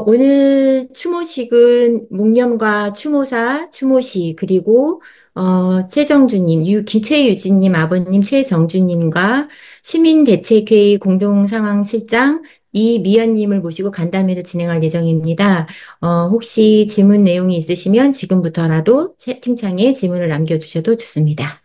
오늘 추모식은 묵념과 추모사, 추모시, 그리고, 최정주님, 최유진님 아버님 최정주님과 시민대책회의 공동상황실장 이미연님을 모시고 간담회를 진행할 예정입니다. 혹시 질문 내용이 있으시면 지금부터라도 채팅창에 질문을 남겨주셔도 좋습니다.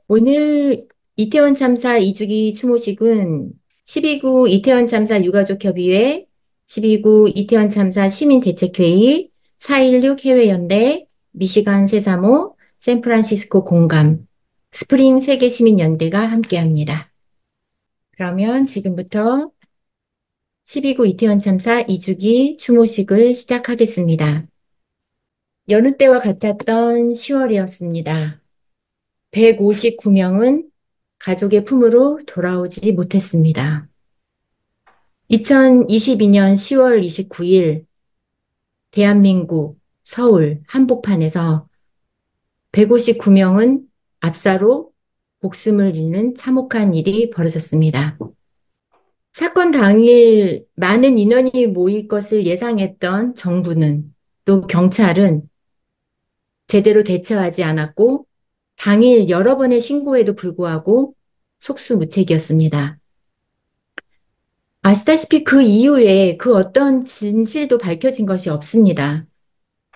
오늘 이태원 참사 2주기 추모식은 12구 이태원 참사 유가족협의회, 12구 이태원 참사 시민대책회의, 4.16 해외연대, 미시간 세사모, 샌프란시스코 공감, 스프링 세계시민연대가 함께합니다. 그러면 지금부터 12구 이태원 참사 2주기 추모식을 시작하겠습니다. 여느 때와 같았던 10월이었습니다. 159명은 가족의 품으로 돌아오지 못했습니다. 2022년 10월 29일 대한민국 서울 한복판에서 159명은 압사로 목숨을 잃는 참혹한 일이 벌어졌습니다. 사건 당일 많은 인원이 모일 것을 예상했던 정부는 또 경찰은 제대로 대처하지 않았고 당일 여러 번의 신고에도 불구하고 속수무책이었습니다. 아시다시피 그 이후에 그 어떤 진실도 밝혀진 것이 없습니다.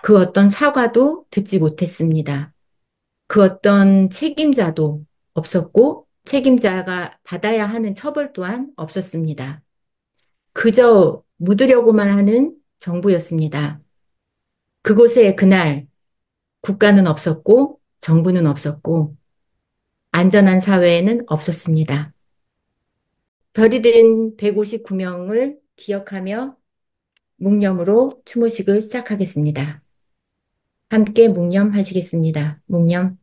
그 어떤 사과도 듣지 못했습니다. 그 어떤 책임자도 없었고 책임자가 받아야 하는 처벌 또한 없었습니다. 그저 묻으려고만 하는 정부였습니다. 그곳에 그날 국가는 없었고 정부는 없었고 안전한 사회는 없었습니다. 별이 된 159명을 기억하며 묵념으로 추모식을 시작하겠습니다. 함께 묵념하시겠습니다. 묵념.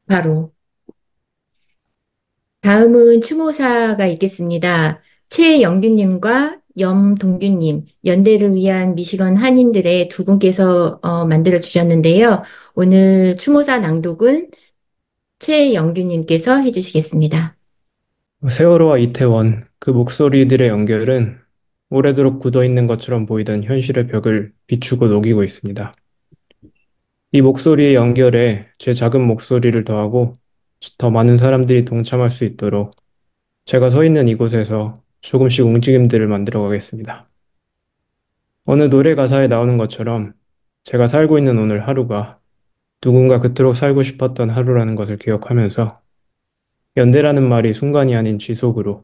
바로 다음은 추모사가 있겠습니다. 최영규님과 염동규님, 연대를 위한 미시건 한인들의 두 분께서 만들어 주셨는데요. 오늘 추모사 낭독은 최영규님께서 해주시겠습니다. 세월호와 이태원, 그 목소리들의 연결은 오래도록 굳어있는 것처럼 보이던 현실의 벽을 비추고 녹이고 있습니다. 이 목소리의 연결에 제 작은 목소리를 더하고 더 많은 사람들이 동참할 수 있도록 제가 서 있는 이곳에서 조금씩 움직임들을 만들어 가겠습니다. 어느 노래 가사에 나오는 것처럼 제가 살고 있는 오늘 하루가 누군가 그토록 살고 싶었던 하루라는 것을 기억하면서 연대라는 말이 순간이 아닌 지속으로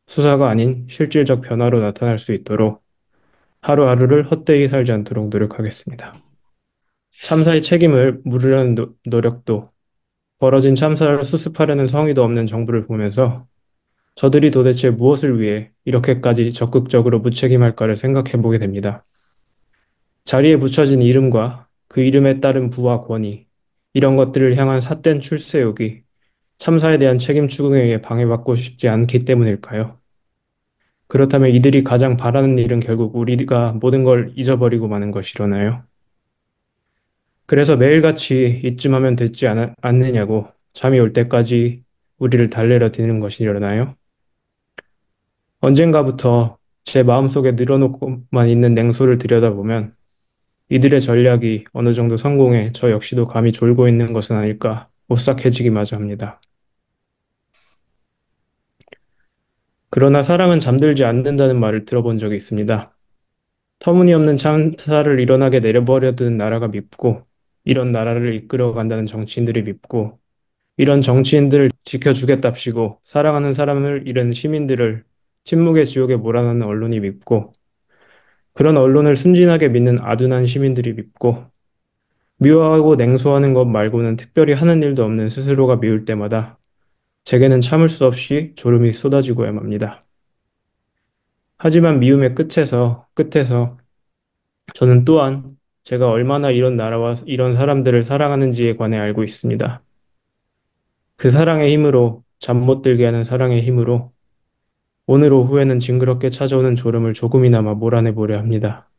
수사가 아닌 실질적 변화로 나타날 수 있도록 하루하루를 헛되이 살지 않도록 노력하겠습니다. 참사의 책임을 물으려는 노력도 벌어진 참사를 수습하려는 성의도 없는 정부를 보면서 저들이 도대체 무엇을 위해 이렇게까지 적극적으로 무책임할까를 생각해 보게 됩니다. 자리에 붙여진 이름과 그 이름에 따른 부와 권위, 이런 것들을 향한 삿된 출세욕이 참사에 대한 책임 추궁에 의해 방해받고 싶지 않기 때문일까요? 그렇다면 이들이 가장 바라는 일은 결국 우리가 모든 걸 잊어버리고 마는 것이려나요? 그래서 매일같이 이쯤 하면 됐지 않느냐고 잠이 올 때까지 우리를 달래려 드는 것이려나요? 언젠가부터 제 마음속에 늘어놓고만 있는 냉소를 들여다보면 이들의 전략이 어느 정도 성공해 저 역시도 감이 졸고 있는 것은 아닐까 오싹해지기마저 합니다. 그러나 사랑은 잠들지 않는다는 말을 들어본 적이 있습니다. 터무니없는 참사를 일어나게 내려버려둔 나라가 밉고 이런 나라를 이끌어간다는 정치인들이 밉고 이런 정치인들을 지켜주겠답시고 사랑하는 사람을 잃은 시민들을 침묵의 지옥에 몰아넣는 언론이 밉고 그런 언론을 순진하게 믿는 아둔한 시민들이 밉고 미워하고 냉소하는 것 말고는 특별히 하는 일도 없는 스스로가 미울 때마다 제게는 참을 수 없이 졸음이 쏟아지고야 맙니다. 하지만 미움의 끝에서 저는 또한 제가 얼마나 이런 나라와 이런 사람들을 사랑하는지에 관해 알고 있습니다. 그 사랑의 힘으로, 잠 못 들게 하는 사랑의 힘으로 오늘 오후에는 징그럽게 찾아오는 졸음을 조금이나마 몰아내 보려 합니다.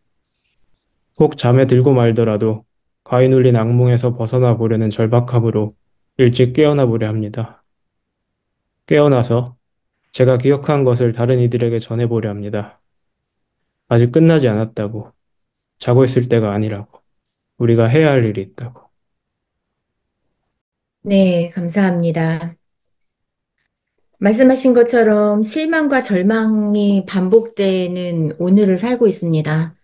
혹 잠에 들고 말더라도 가위 눌린 악몽에서 벗어나 보려는 절박함으로 일찍 깨어나 보려 합니다. 깨어나서 제가 기억한 것을 다른 이들에게 전해보려 합니다. 아직 끝나지 않았다고, 자고 있을 때가 아니라고, 우리가 해야 할 일이 있다고. 네, 감사합니다. 말씀하신 것처럼 실망과 절망이 반복되는 오늘을 살고 있습니다.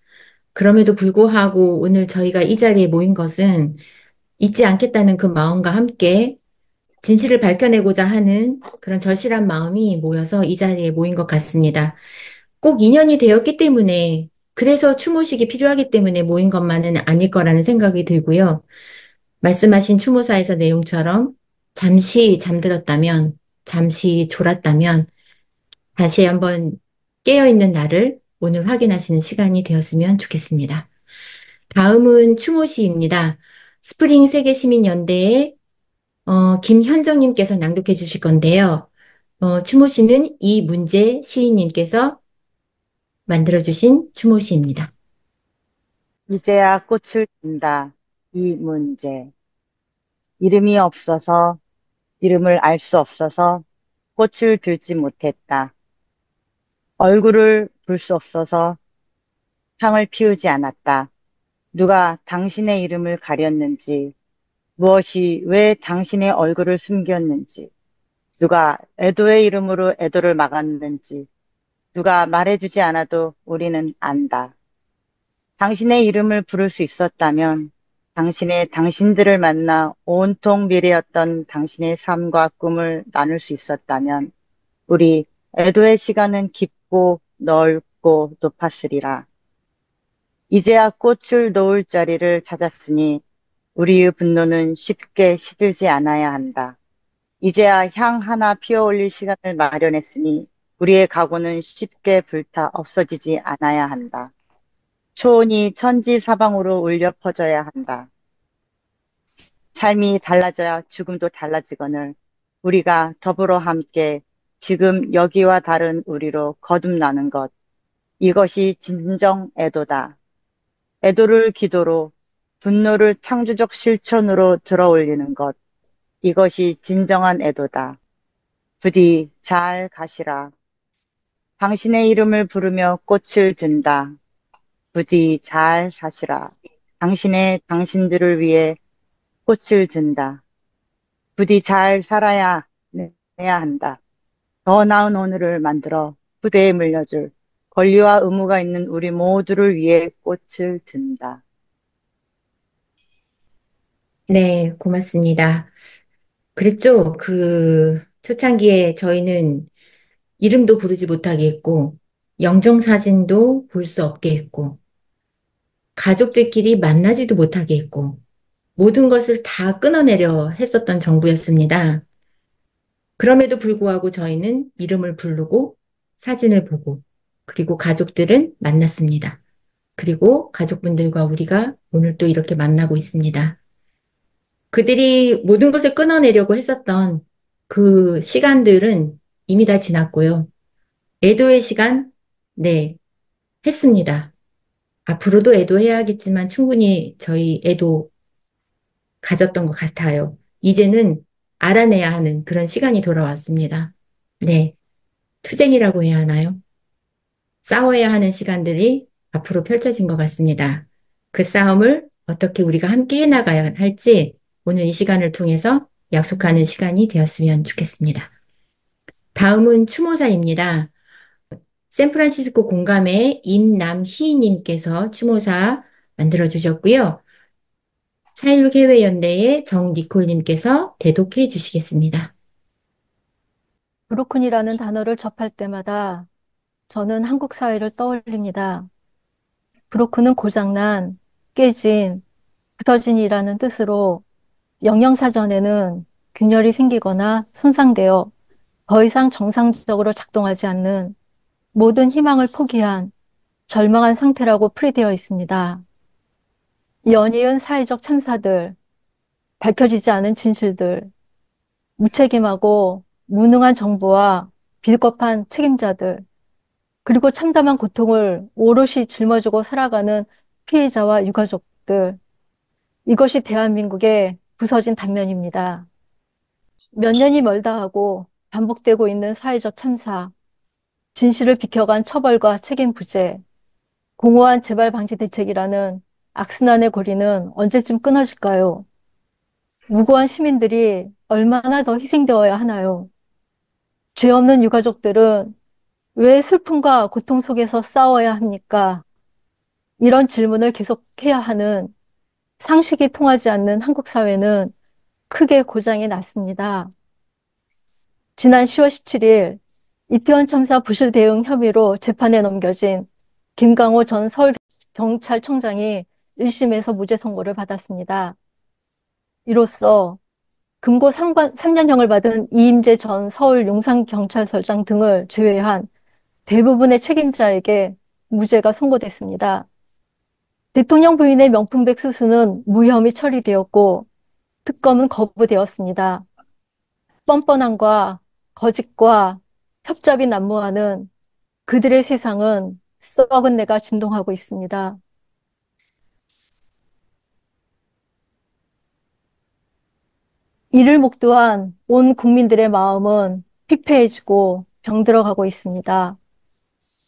그럼에도 불구하고 오늘 저희가 이 자리에 모인 것은 잊지 않겠다는 그 마음과 함께 진실을 밝혀내고자 하는 그런 절실한 마음이 모여서 이 자리에 모인 것 같습니다. 꼭 인연이 되었기 때문에, 그래서 추모식이 필요하기 때문에 모인 것만은 아닐 거라는 생각이 들고요. 말씀하신 추모사에서 내용처럼 잠시 잠들었다면, 잠시 졸았다면, 다시 한번 깨어있는 나를 오늘 확인하시는 시간이 되었으면 좋겠습니다. 다음은 추모시입니다. 스프링 세계시민연대의 김현정님께서 낭독해 주실 건데요. 추모시는 이문재 시인님께서 만들어주신 추모시입니다. 이제야 꽃을 든다. 이 문제. 이름이 없어서, 이름을 알 수 없어서 꽃을 들지 못했다. 얼굴을 볼 수 없어서 향을 피우지 않았다. 누가 당신의 이름을 가렸는지, 무엇이 왜 당신의 얼굴을 숨겼는지, 누가 애도의 이름으로 애도를 막았는지, 누가 말해주지 않아도 우리는 안다. 당신의 이름을 부를 수 있었다면, 당신의 당신들을 만나 온통 미래였던 당신의 삶과 꿈을 나눌 수 있었다면, 우리 애도의 시간은 깊고 넓고 높았으리라. 이제야 꽃을 놓을 자리를 찾았으니 우리의 분노는 쉽게 시들지 않아야 한다. 이제야 향 하나 피어 올릴 시간을 마련했으니 우리의 각오는 쉽게 불타 없어지지 않아야 한다. 초원이 천지사방으로 울려 퍼져야 한다. 삶이 달라져야 죽음도 달라지거늘 우리가 더불어 함께 지금 여기와 다른 우리로 거듭나는 것. 이것이 진정 애도다. 애도를 기도로, 분노를 창조적 실천으로 들어올리는 것. 이것이 진정한 애도다. 부디 잘 가시라. 당신의 이름을 부르며 꽃을 든다. 부디 잘 사시라. 당신의 당신들을 위해 꽃을 든다. 부디 잘 살아야 내야 한다. 더 나은 오늘을 만들어 부대에 물려줄 권리와 의무가 있는 우리 모두를 위해 꽃을 든다. 네, 고맙습니다. 그랬죠? 그 초창기에 저희는 이름도 부르지 못하게 했고, 영정사진도 볼 수 없게 했고, 가족들끼리 만나지도 못하게 했고, 모든 것을 다 끊어내려 했었던 정부였습니다. 그럼에도 불구하고 저희는 이름을 부르고 사진을 보고, 그리고 가족들은 만났습니다. 그리고 가족분들과 우리가 오늘 또 이렇게 만나고 있습니다. 그들이 모든 것을 끊어내려고 했었던 그 시간들은 이미 다 지났고요. 애도의 시간, 네, 했습니다. 앞으로도 애도해야겠지만 충분히 저희 애도 가졌던 것 같아요. 이제는 알아내야 하는 그런 시간이 돌아왔습니다. 네, 투쟁이라고 해야 하나요? 싸워야 하는 시간들이 앞으로 펼쳐진 것 같습니다. 그 싸움을 어떻게 우리가 함께 해나가야 할지 오늘 이 시간을 통해서 약속하는 시간이 되었으면 좋겠습니다. 다음은 추모사입니다. 샌프란시스코 공감의 임남희님께서 추모사 만들어주셨고요. 4.16 해외연대의 정니콜님께서 대독해 주시겠습니다. 브로큰이라는 단어를 접할 때마다 저는 한국 사회를 떠올립니다. 브로큰은 고장난, 깨진, 부서진이라는 뜻으로 영영사전에는 균열이 생기거나 손상되어 더 이상 정상적으로 작동하지 않는 모든 희망을 포기한 절망한 상태라고 풀이되어 있습니다. 연이은 사회적 참사들, 밝혀지지 않은 진실들, 무책임하고 무능한 정부와 비겁한 책임자들, 그리고 참담한 고통을 오롯이 짊어지고 살아가는 피해자와 유가족들, 이것이 대한민국의 부서진 단면입니다. 몇 년이 멀다 하고 반복되고 있는 사회적 참사, 진실을 비켜간 처벌과 책임 부재, 공허한 재발 방지 대책이라는 악순환의 고리는 언제쯤 끊어질까요? 무고한 시민들이 얼마나 더 희생되어야 하나요? 죄 없는 유가족들은 왜 슬픔과 고통 속에서 싸워야 합니까? 이런 질문을 계속해야 하는 상식이 통하지 않는 한국 사회는 크게 고장이 났습니다. 지난 10월 17일 이태원 참사 부실 대응 혐의로 재판에 넘겨진 김강호 전 서울경찰청장이 1심에서 무죄 선고를 받았습니다. 이로써 금고 3년형을 받은 이임재 전 서울 용산경찰서장 등을 제외한 대부분의 책임자에게 무죄가 선고됐습니다. 대통령 부인의 명품백 수수는 무혐의 처리되었고 특검은 거부되었습니다. 뻔뻔함과 거짓과 협잡이 난무하는 그들의 세상은 썩은 내가 진동하고 있습니다. 이를 목도한 온 국민들의 마음은 피폐해지고 병들어가고 있습니다.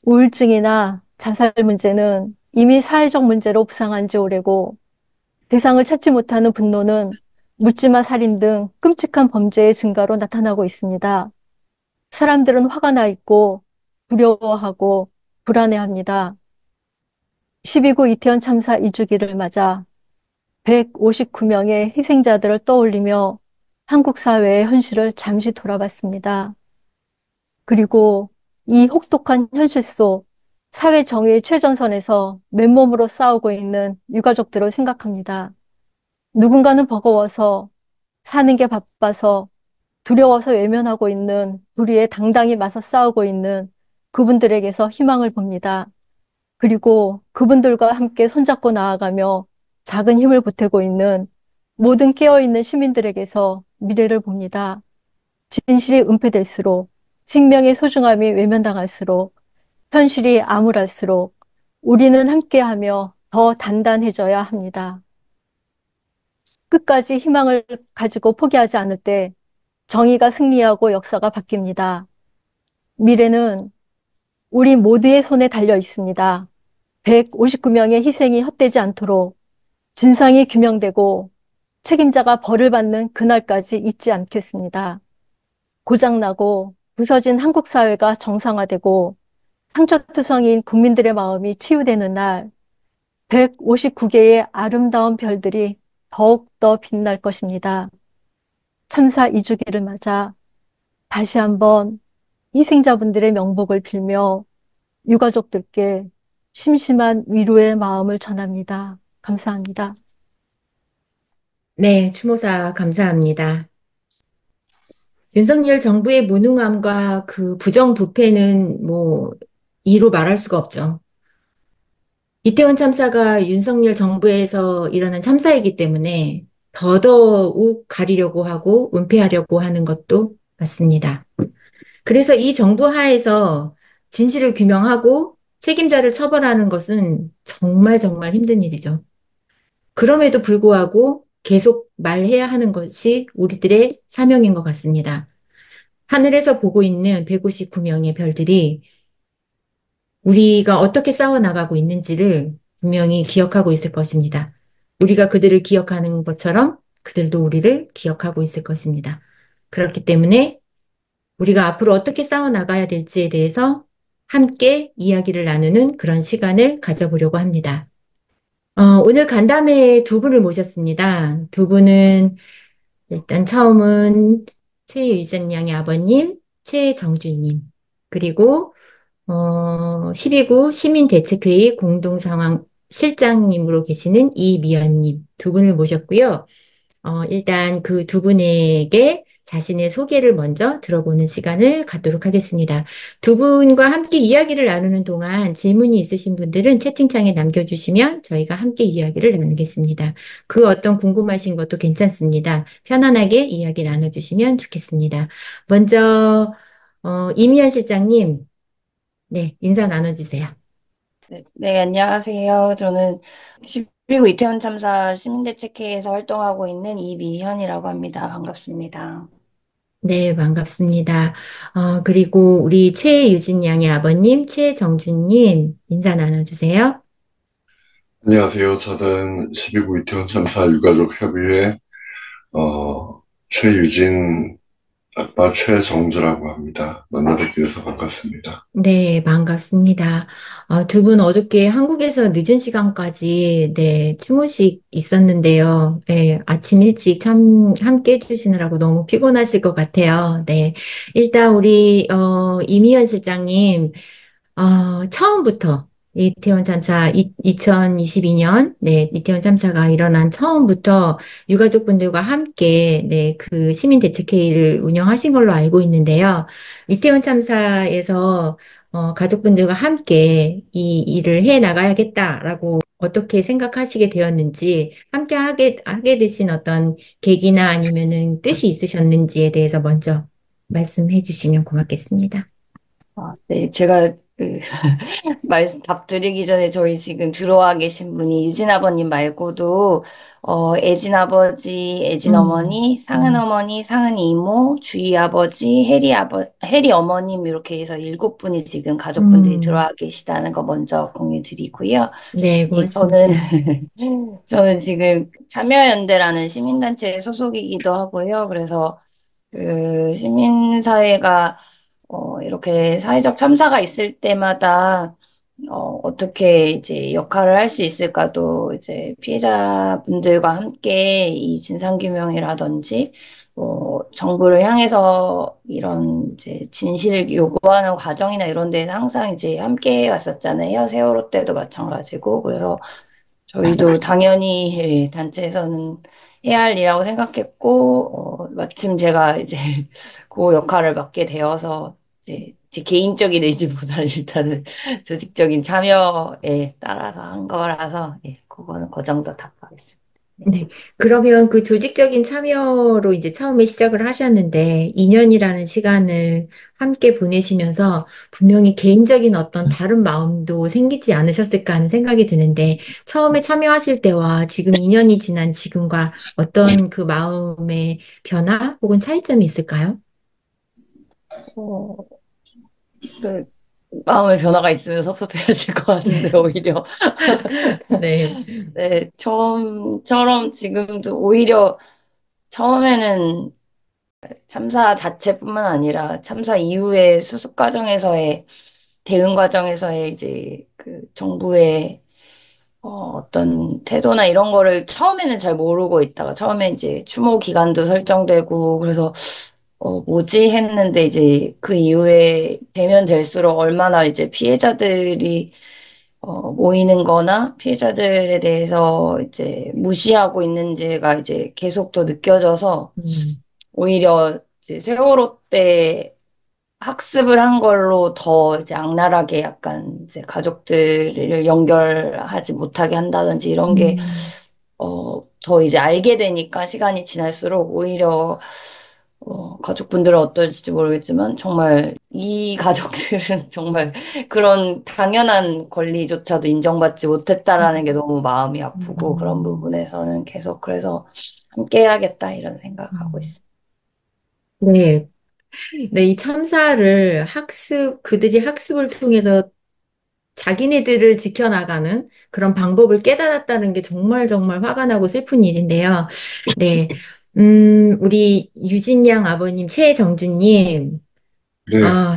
우울증이나 자살 문제는 이미 사회적 문제로 부상한 지 오래고 대상을 찾지 못하는 분노는 묻지마 살인 등 끔찍한 범죄의 증가로 나타나고 있습니다. 사람들은 화가 나 있고 두려워하고 불안해합니다. 12구 이태원 참사 2주기를 맞아 159명의 희생자들을 떠올리며 한국 사회의 현실을 잠시 돌아봤습니다. 그리고 이 혹독한 현실 속 사회 정의의 최전선에서 맨몸으로 싸우고 있는 유가족들을 생각합니다. 누군가는 버거워서, 사는 게 바빠서, 두려워서 외면하고 있는 불의에 당당히 맞서 싸우고 있는 그분들에게서 희망을 봅니다. 그리고 그분들과 함께 손잡고 나아가며 작은 힘을 보태고 있는 모든 깨어있는 시민들에게서 미래를 봅니다. 진실이 은폐될수록 생명의 소중함이 외면당할수록 현실이 암울할수록 우리는 함께하며 더 단단해져야 합니다. 끝까지 희망을 가지고 포기하지 않을 때 정의가 승리하고 역사가 바뀝니다. 미래는 우리 모두의 손에 달려 있습니다. 159명의 희생이 헛되지 않도록 진상이 규명되고 책임자가 벌을 받는 그날까지 잊지 않겠습니다. 고장나고 부서진 한국 사회가 정상화되고 상처투성인 국민들의 마음이 치유되는 날 159개의 아름다운 별들이 더욱더 빛날 것입니다. 참사 2주기를 맞아 다시 한번 희생자분들의 명복을 빌며 유가족들께 심심한 위로의 마음을 전합니다. 감사합니다. 네, 추모사 감사합니다. 윤석열 정부의 무능함과 그 부정부패는 뭐 이루 말할 수가 없죠. 이태원 참사가 윤석열 정부에서 일어난 참사이기 때문에 더더욱 가리려고 하고 은폐하려고 하는 것도 맞습니다. 그래서 이 정부 하에서 진실을 규명하고 책임자를 처벌하는 것은 정말 정말 힘든 일이죠. 그럼에도 불구하고 계속 말해야 하는 것이 우리들의 사명인 것 같습니다. 하늘에서 보고 있는 159명의 별들이 우리가 어떻게 싸워나가고 있는지를 분명히 기억하고 있을 것입니다. 우리가 그들을 기억하는 것처럼 그들도 우리를 기억하고 있을 것입니다. 그렇기 때문에 우리가 앞으로 어떻게 싸워나가야 될지에 대해서 함께 이야기를 나누는 그런 시간을 가져보려고 합니다. 오늘 간담회에 두 분을 모셨습니다. 두 분은 일단 처음은 최유진 양의 아버님, 최정준님, 그리고 12구 시민대책회의 공동상황 실장님으로 계시는 이미연님 두 분을 모셨고요. 일단 그 두 분에게 자신의 소개를 먼저 들어보는 시간을 갖도록 하겠습니다. 두 분과 함께 이야기를 나누는 동안 질문이 있으신 분들은 채팅창에 남겨주시면 저희가 함께 이야기를 나누겠습니다. 그 어떤 궁금하신 것도 괜찮습니다. 편안하게 이야기 나눠주시면 좋겠습니다. 먼저 이미연 실장님, 네, 인사 나눠주세요. 네, 안녕하세요. 저는 12구 이태원 참사 시민대책회에서 활동하고 있는 이미현이라고 합니다. 반갑습니다. 네, 반갑습니다. 그리고 우리 최유진 양의 아버님, 최정준님, 인사 나눠주세요. 안녕하세요. 저는 12구 이태원 참사 유가족 협의회 최유진 아빠 최정주라고 합니다. 만나뵙게 돼서 반갑습니다. 네, 반갑습니다. 두 분 어저께 한국에서 늦은 시간까지, 네, 추모식 있었는데요. 네, 아침 일찍 참 함께 해주시느라고 너무 피곤하실 것 같아요. 네, 일단 우리, 이미연 실장님, 처음부터 이태원 참사 2022년 네, 이태원 참사가 일어난 처음부터 유가족분들과 함께 네, 그 시민 대책회의를 운영하신 걸로 알고 있는데요. 이태원 참사에서 가족분들과 함께 이 일을 해 나가야겠다라고 어떻게 생각하시게 되었는지 함께 하게 되신 어떤 계기나 아니면은 뜻이 있으셨는지에 대해서 먼저 말씀해 주시면 고맙겠습니다. 네, 제가 답 드리기 전에 저희 지금 들어와 계신 분이 유진 아버님 말고도 애진 아버지, 애진 음, 어머니, 상은 음. 어머니, 상은 이모, 주희 아버지, 혜리 어머님 이렇게 해서 7분이 지금 가족분들이 음, 들어와 계시다는 거 먼저 공유 드리고요. 네, 예, 저는 고맙습니다. 저는 지금 참여연대라는 시민단체 소속이기도 하고요. 그래서 그 시민사회가 이렇게 사회적 참사가 있을 때마다 어떻게 이제 역할을 할 수 있을까도 이제 피해자분들과 함께 이 진상규명이라든지 정부를 향해서 이런 이제 진실을 요구하는 과정이나 이런 데는 항상 이제 함께 왔었잖아요. 세월호 때도 마찬가지고. 그래서 저희도 당연히 예, 단체에서는 해야 할 일이라고 생각했고, 마침 제가 이제 그 역할을 맡게 되어서 이제 제 개인적인 의지보다는 일단은 조직적인 참여에 따라서 한 거라서, 예, 그거는 그 정도 답하겠습니다. 네. 네. 그러면 그 조직적인 참여로 이제 처음에 시작을 하셨는데, 2년이라는 시간을 함께 보내시면서 분명히 개인적인 어떤 다른 마음도 생기지 않으셨을까 하는 생각이 드는데, 처음에 참여하실 때와 지금 2년이 지난 지금과 어떤 그 마음의 변화 혹은 차이점이 있을까요? 어, 그 마음의 변화가 있으면 섭섭해하실 것 같은데, 오히려. 네. 네, 처음처럼 지금도 오히려 처음에는 참사 자체뿐만 아니라 참사 이후의 수습 과정에서의 대응 과정에서의 이제 그 정부의 어떤 태도나 이런 거를 처음에는 잘 모르고 있다가 처음에 이제 추모 기간도 설정되고 그래서 뭐지 했는데 이제 그 이후에 되면 될수록 얼마나 이제 피해자들이 모이는 거나 피해자들에 대해서 이제 무시하고 있는지가 이제 계속 더 느껴져서 음, 오히려 이제 세월호 때 학습을 한 걸로 더 이제 악랄하게 약간 이제 가족들을 연결하지 못하게 한다든지 이런 게, 음, 더 이제 알게 되니까 시간이 지날수록 오히려, 가족분들은 어떨지 모르겠지만 정말 이 가족들은 정말 그런 당연한 권리조차도 인정받지 못했다라는 게 너무 마음이 아프고 그런 음, 부분에서는 계속 그래서 함께 해야겠다 이런 생각하고 음. 있어요. 네, 네, 이 참사를 그들이 학습을 통해서 자기네들을 지켜나가는 그런 방법을 깨달았다는 게 정말 정말 화가 나고 슬픈 일인데요. 네, 우리 유진 양 아버님, 최정주님, 네, 아,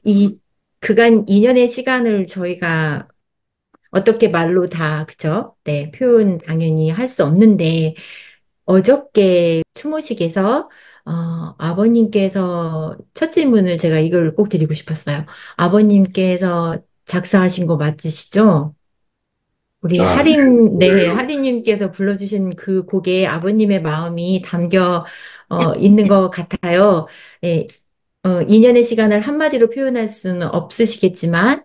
이 그간 2년의 시간을 저희가 어떻게 말로 다, 그쵸? 네, 표현 당연히 할 수 없는데, 어저께 추모식에서 아버님께서 첫 질문을 제가 이걸 꼭 드리고 싶었어요. 아버님께서 작사하신 거 맞으시죠? 우리 아, 네, 네, 네, 하림님께서 불러주신 그 곡에 아버님의 마음이 담겨 있는 것 같아요. 예, 2년의 시간을 한마디로 표현할 수는 없으시겠지만,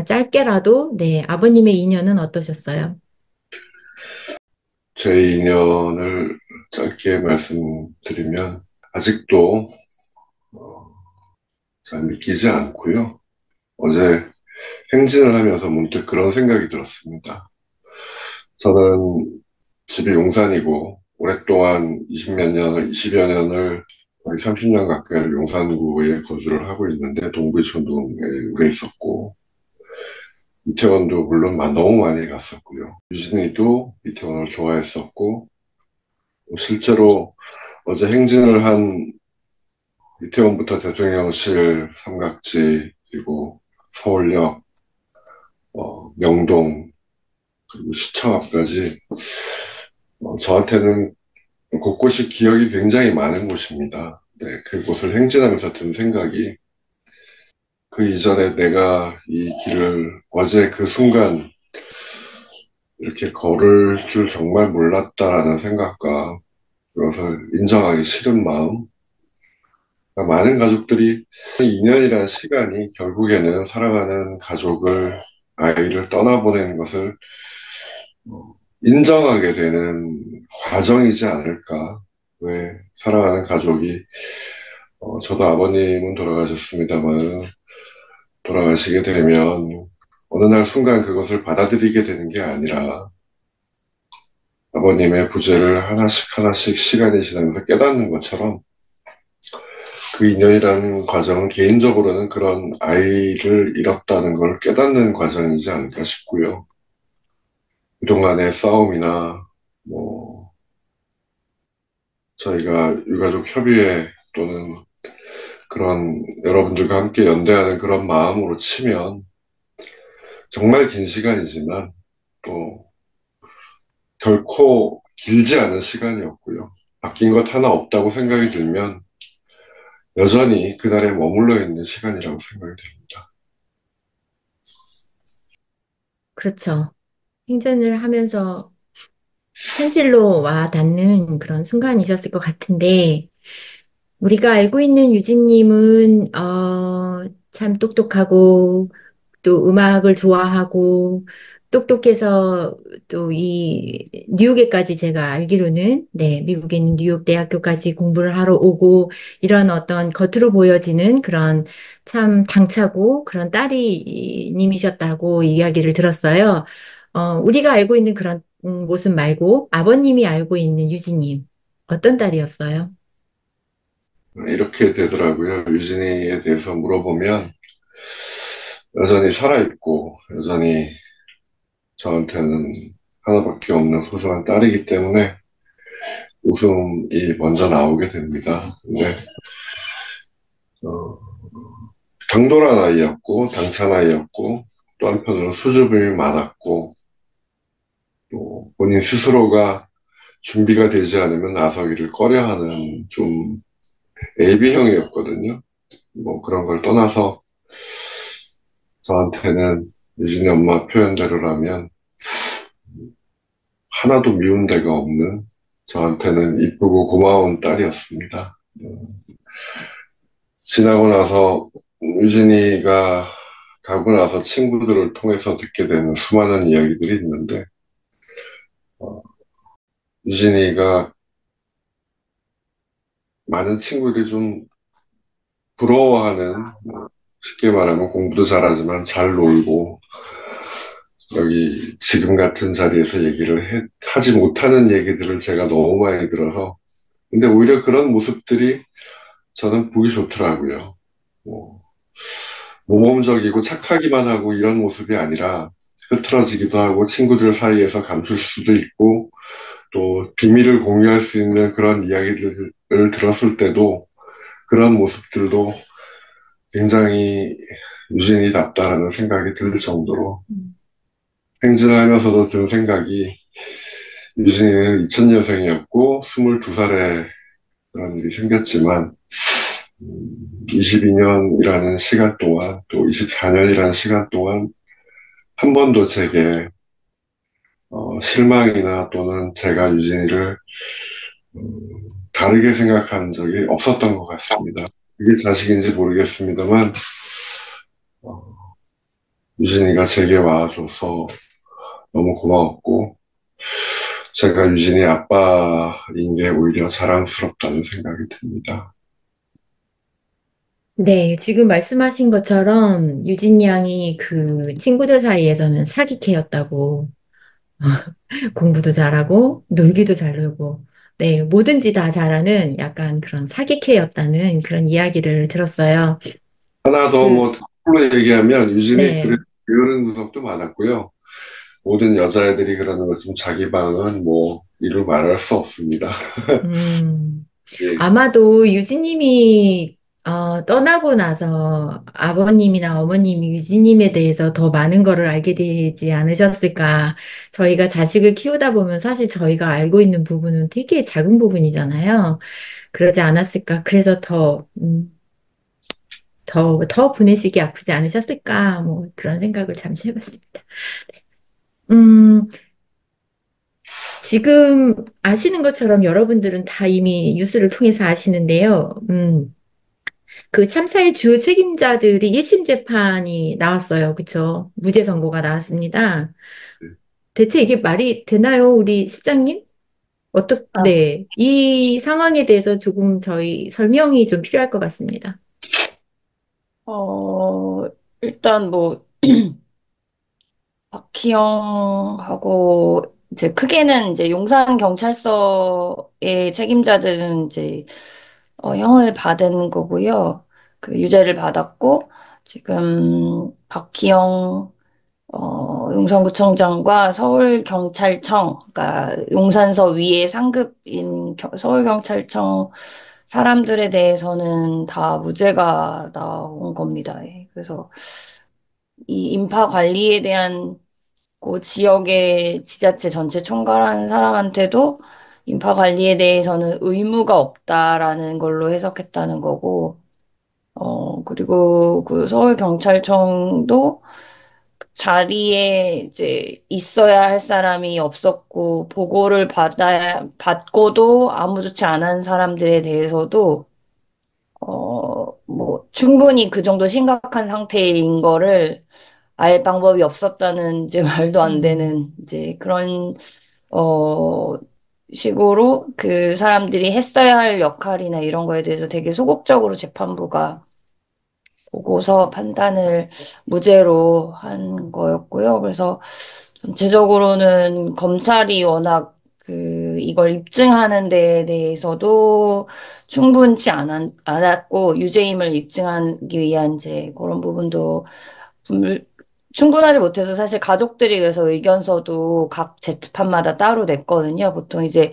짧게라도, 네, 아버님의 2년은 어떠셨어요? 제 인연을 짧게 말씀드리면, 아직도 어, 잘 믿기지 않고요. 어제 행진을 하면서 문득 그런 생각이 들었습니다. 저는 집이 용산이고, 오랫동안 20여 년을 거의 30년 가까이 용산구에 거주를 하고 있는데, 동부이촌동에 오래 있었고, 이태원도 물론 너무 많이 갔었고요. 유진이도 이태원을 좋아했었고, 실제로 어제 행진을 한 이태원부터 대통령실 삼각지, 그리고 서울역, 명동, 그리고 시청 앞까지 저한테는 곳곳이 기억이 굉장히 많은 곳입니다. 네, 그곳을 행진하면서 든 생각이 그 이전에 내가 이 길을 어제 그 순간 이렇게 걸을 줄 정말 몰랐다라는 생각과 그것을 인정하기 싫은 마음, 그러니까 많은 가족들이 2년이라는 시간이 결국에는 사랑하는 가족을, 아이를 떠나보내는 것을 인정하게 되는 과정이지 않을까. 왜 사랑하는 가족이, 저도 아버님은 돌아가셨습니다만, 돌아가시게 되면 어느 날 순간 그것을 받아들이게 되는 게 아니라 아버님의 부재를 하나씩 하나씩 시간이 지나면서 깨닫는 것처럼 그 인연이라는 과정은 개인적으로는 그런 아이를 잃었다는 걸 깨닫는 과정이지 않을까 싶고요. 그동안의 싸움이나 뭐 저희가 유가족 협의회 또는 그런 여러분들과 함께 연대하는 그런 마음으로 치면 정말 긴 시간이지만 또 결코 길지 않은 시간이었고요. 바뀐 것 하나 없다고 생각이 들면 여전히 그날에 머물러 있는 시간이라고 생각이 됩니다. 그렇죠. 행진을 하면서 현실로 와 닿는 그런 순간이셨을 것 같은데, 우리가 알고 있는 유진님은, 참 똑똑하고, 또 음악을 좋아하고, 똑똑해서 또 이 뉴욕에까지 제가 알기로는, 네, 미국에 있는 뉴욕 대학교까지 공부를 하러 오고, 이런 어떤 겉으로 보여지는 그런 참 당차고 그런 딸이님이셨다고 이야기를 들었어요. 우리가 알고 있는 그런 모습 말고 아버님이 알고 있는 유진님, 어떤 딸이었어요? 이렇게 되더라고요. 유진이에 대해서 물어보면 여전히 살아있고 여전히 저한테는 하나밖에 없는 소중한 딸이기 때문에 웃음이 먼저 나오게 됩니다. 근데 어, 당돌한 아이였고 당찬 아이였고 또 한편으로 수줍음이 많았고 또 본인 스스로가 준비가 되지 않으면 나서기를 꺼려하는 좀 AB형이었거든요. 뭐 그런 걸 떠나서 저한테는 유진이 엄마 표현대로라면 하나도 미운 데가 없는 저한테는 이쁘고 고마운 딸이었습니다. 지나고 나서 유진이가 가고 나서 친구들을 통해서 듣게 되는 수많은 이야기들이 있는데 어, 유진이가 많은 친구들이 좀 부러워하는 쉽게 말하면 공부도 잘하지만 잘 놀고 여기 지금 같은 자리에서 하지 못하는 얘기들을 제가 너무 많이 들어서 근데 오히려 그런 모습들이 저는 보기 좋더라고요. 뭐, 모범적이고 착하기만 하고 이런 모습이 아니라 흐트러지기도 하고 친구들 사이에서 감출 수도 있고 또 비밀을 공유할 수 있는 그런 이야기들을 들었을 때도 그런 모습들도 굉장히 유진이답다라는 생각이 들 정도로 행진을 하면서도 든 생각이 유진이는 2000년생이었고 22살에 그런 일이 생겼지만 22년이라는 시간 동안 또 24년이라는 시간 동안 한 번도 제게 실망이나 또는 제가 유진이를 다르게 생각한 적이 없었던 것 같습니다. 그게 자식인지 모르겠습니다만, 어, 유진이가 제게 와줘서 너무 고마웠고, 제가 유진이 아빠인 게 오히려 자랑스럽다는 생각이 듭니다. 네, 지금 말씀하신 것처럼 유진 양이 그 친구들 사이에서는 사기캐였다고 공부도 잘하고 놀기도 잘 놀고 네, 뭐든지 다 잘하는 약간 그런 사기캐였다는 그런 이야기를 들었어요. 하나 더 그, 뭐, 로 얘기하면 유진이 그래 네, 게으른 구석도 많았고요. 모든 여자애들이 그러는 것처럼 자기 방은 뭐, 이루 말할 수 없습니다. 음, 예, 아마도 유진님이 떠나고 나서 아버님이나 어머님이 유진님에 대해서 더 많은 거를 알게 되지 않으셨을까. 저희가 자식을 키우다 보면 사실 저희가 알고 있는 부분은 되게 작은 부분이잖아요. 그러지 않았을까. 그래서 더 보내시기 아프지 않으셨을까. 뭐 그런 생각을 잠시 해봤습니다. 음, 지금 아시는 것처럼 여러분들은 다 이미 뉴스를 통해서 아시는데요. 그 참사의 주요 책임자들이 1심 재판이 나왔어요. 그쵸? 무죄 선고가 나왔습니다. 대체 이게 말이 되나요, 우리 실장님? 아, 네. 이 상황에 대해서 조금 저희 설명이 좀 필요할 것 같습니다. 어, 일단 뭐, 박희영하고 이제 크게는 이제 용산경찰서의 책임자들은 이제 형을 받은 거고요. 그 유죄를 받았고 지금 박희영 용산구청장과 서울경찰청, 그러니까 용산서 위에 상급인 서울경찰청 사람들에 대해서는 다 무죄가 나온 겁니다. 예. 그래서 이 인파 관리에 대한 그 지역의 지자체 전체 총괄하는 사람한테도 인파 관리에 대해서는 의무가 없다라는 걸로 해석했다는 거고, 그리고 그 서울경찰청도 자리에 이제 있어야 할 사람이 없었고, 보고를 받고도 아무 조치 안 한 사람들에 대해서도, 뭐, 충분히 그 정도 심각한 상태인 거를 알 방법이 없었다는 이제 말도 안 음, 되는 이제 그런 어 식으로 그 사람들이 했어야 할 역할이나 이런 거에 대해서 되게 소극적으로 재판부가 보고서 판단을 무죄로 한 거였고요. 그래서 전체적으로는 검찰이 워낙 그 이걸 입증하는 데에 대해서도 충분치 않았고 유죄임을 입증하기 위한 이제 그런 부분도 불- 충분하지 못해서 사실 가족들이 그래서 의견서도 각 재판마다 따로 냈거든요. 보통 이제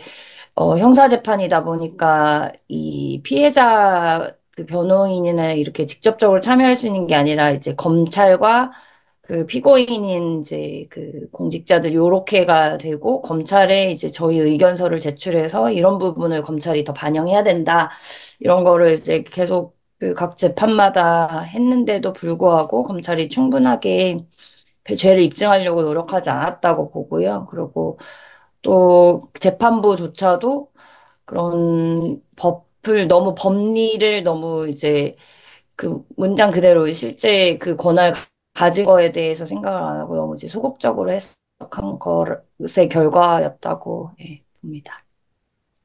형사재판이다 보니까 이 피해자 그 변호인이나 이렇게 직접적으로 참여할 수 있는 게 아니라 이제 검찰과 그 피고인인 이제 그 공직자들 요렇게가 되고 검찰에 이제 저희 의견서를 제출해서 이런 부분을 검찰이 더 반영해야 된다. 이런 거를 이제 계속 그 각 재판마다 했는데도 불구하고 검찰이 충분하게 죄를 입증하려고 노력하지 않았다고 보고요. 그리고 또 재판부조차도 그런 법을 너무 법리를 너무 이제 그 문장 그대로 실제 그 권한을 가진 거에 대해서 생각을 안 하고 너무 이제 소극적으로 해석한 것의 결과였다고 봅니다.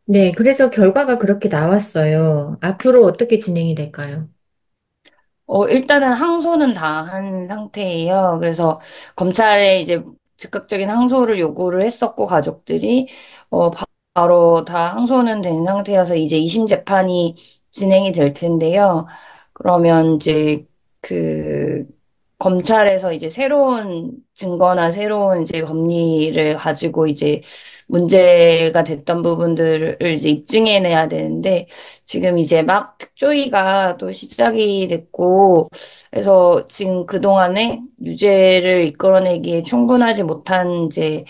네, 그래서 결과가 그렇게 나왔어요. 앞으로 어떻게 진행이 될까요? 일단은 항소는 다 한 상태예요. 그래서 검찰에 이제 즉각적인 항소를 요구를 했었고, 가족들이, 바로 다 항소는 된 상태여서 이제 2심 재판이 진행이 될 텐데요. 그러면 이제 그 검찰에서 이제 새로운 증거나 새로운 이제 법리를 가지고 이제 문제가 됐던 부분들을 이제 입증해내야 되는데, 지금 이제 막 특조위가 또 시작이 됐고, 그래서 지금 그동안에 유죄를 이끌어내기에 충분하지 못한 이제,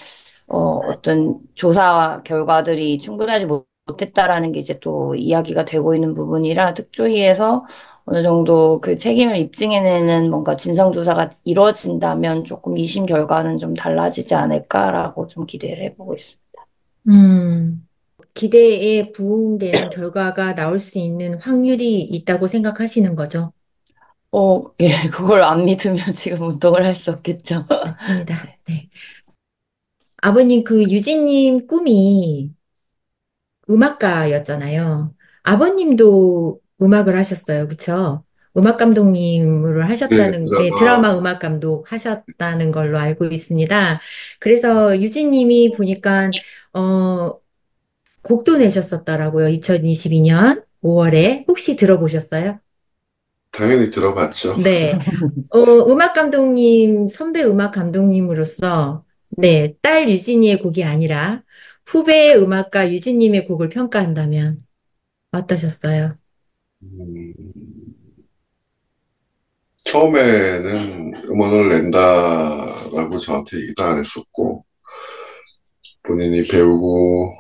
어떤 조사 결과들이 충분하지 못했다라는 게 이제 또 이야기가 되고 있는 부분이라 특조위에서 어느 정도 그 책임을 입증해내는 뭔가 진상조사가 이루어진다면 조금 2심 결과는 좀 달라지지 않을까라고 좀 기대를 해보고 있습니다. 음, 기대에 부응되는 결과가 나올 수 있는 확률이 있다고 생각하시는 거죠? 예, 그걸 안 믿으면 지금 운동을 할 수 없겠죠. 맞습니다. 네. 네. 아버님, 그 유진님 꿈이 음악가였잖아요. 아버님도 음악을 하셨어요. 그쵸? 음악 감독님으로 네, 하셨다는, 예, 드라마, 드라마 음악 감독 하셨다는 걸로 알고 있습니다. 그래서 유진님이 보니까, 어, 곡도 내셨었더라고요. 2022년 5월에. 혹시 들어보셨어요? 당연히 들어봤죠. 네. 음악 감독님, 선배 음악 감독님으로서, 네, 딸 유진이의 곡이 아니라 후배 음악가 유진님의 곡을 평가한다면 어떠셨어요? 음, 처음에는 음원을 낸다라고 저한테 얘기도 안 했었고, 본인이 배우고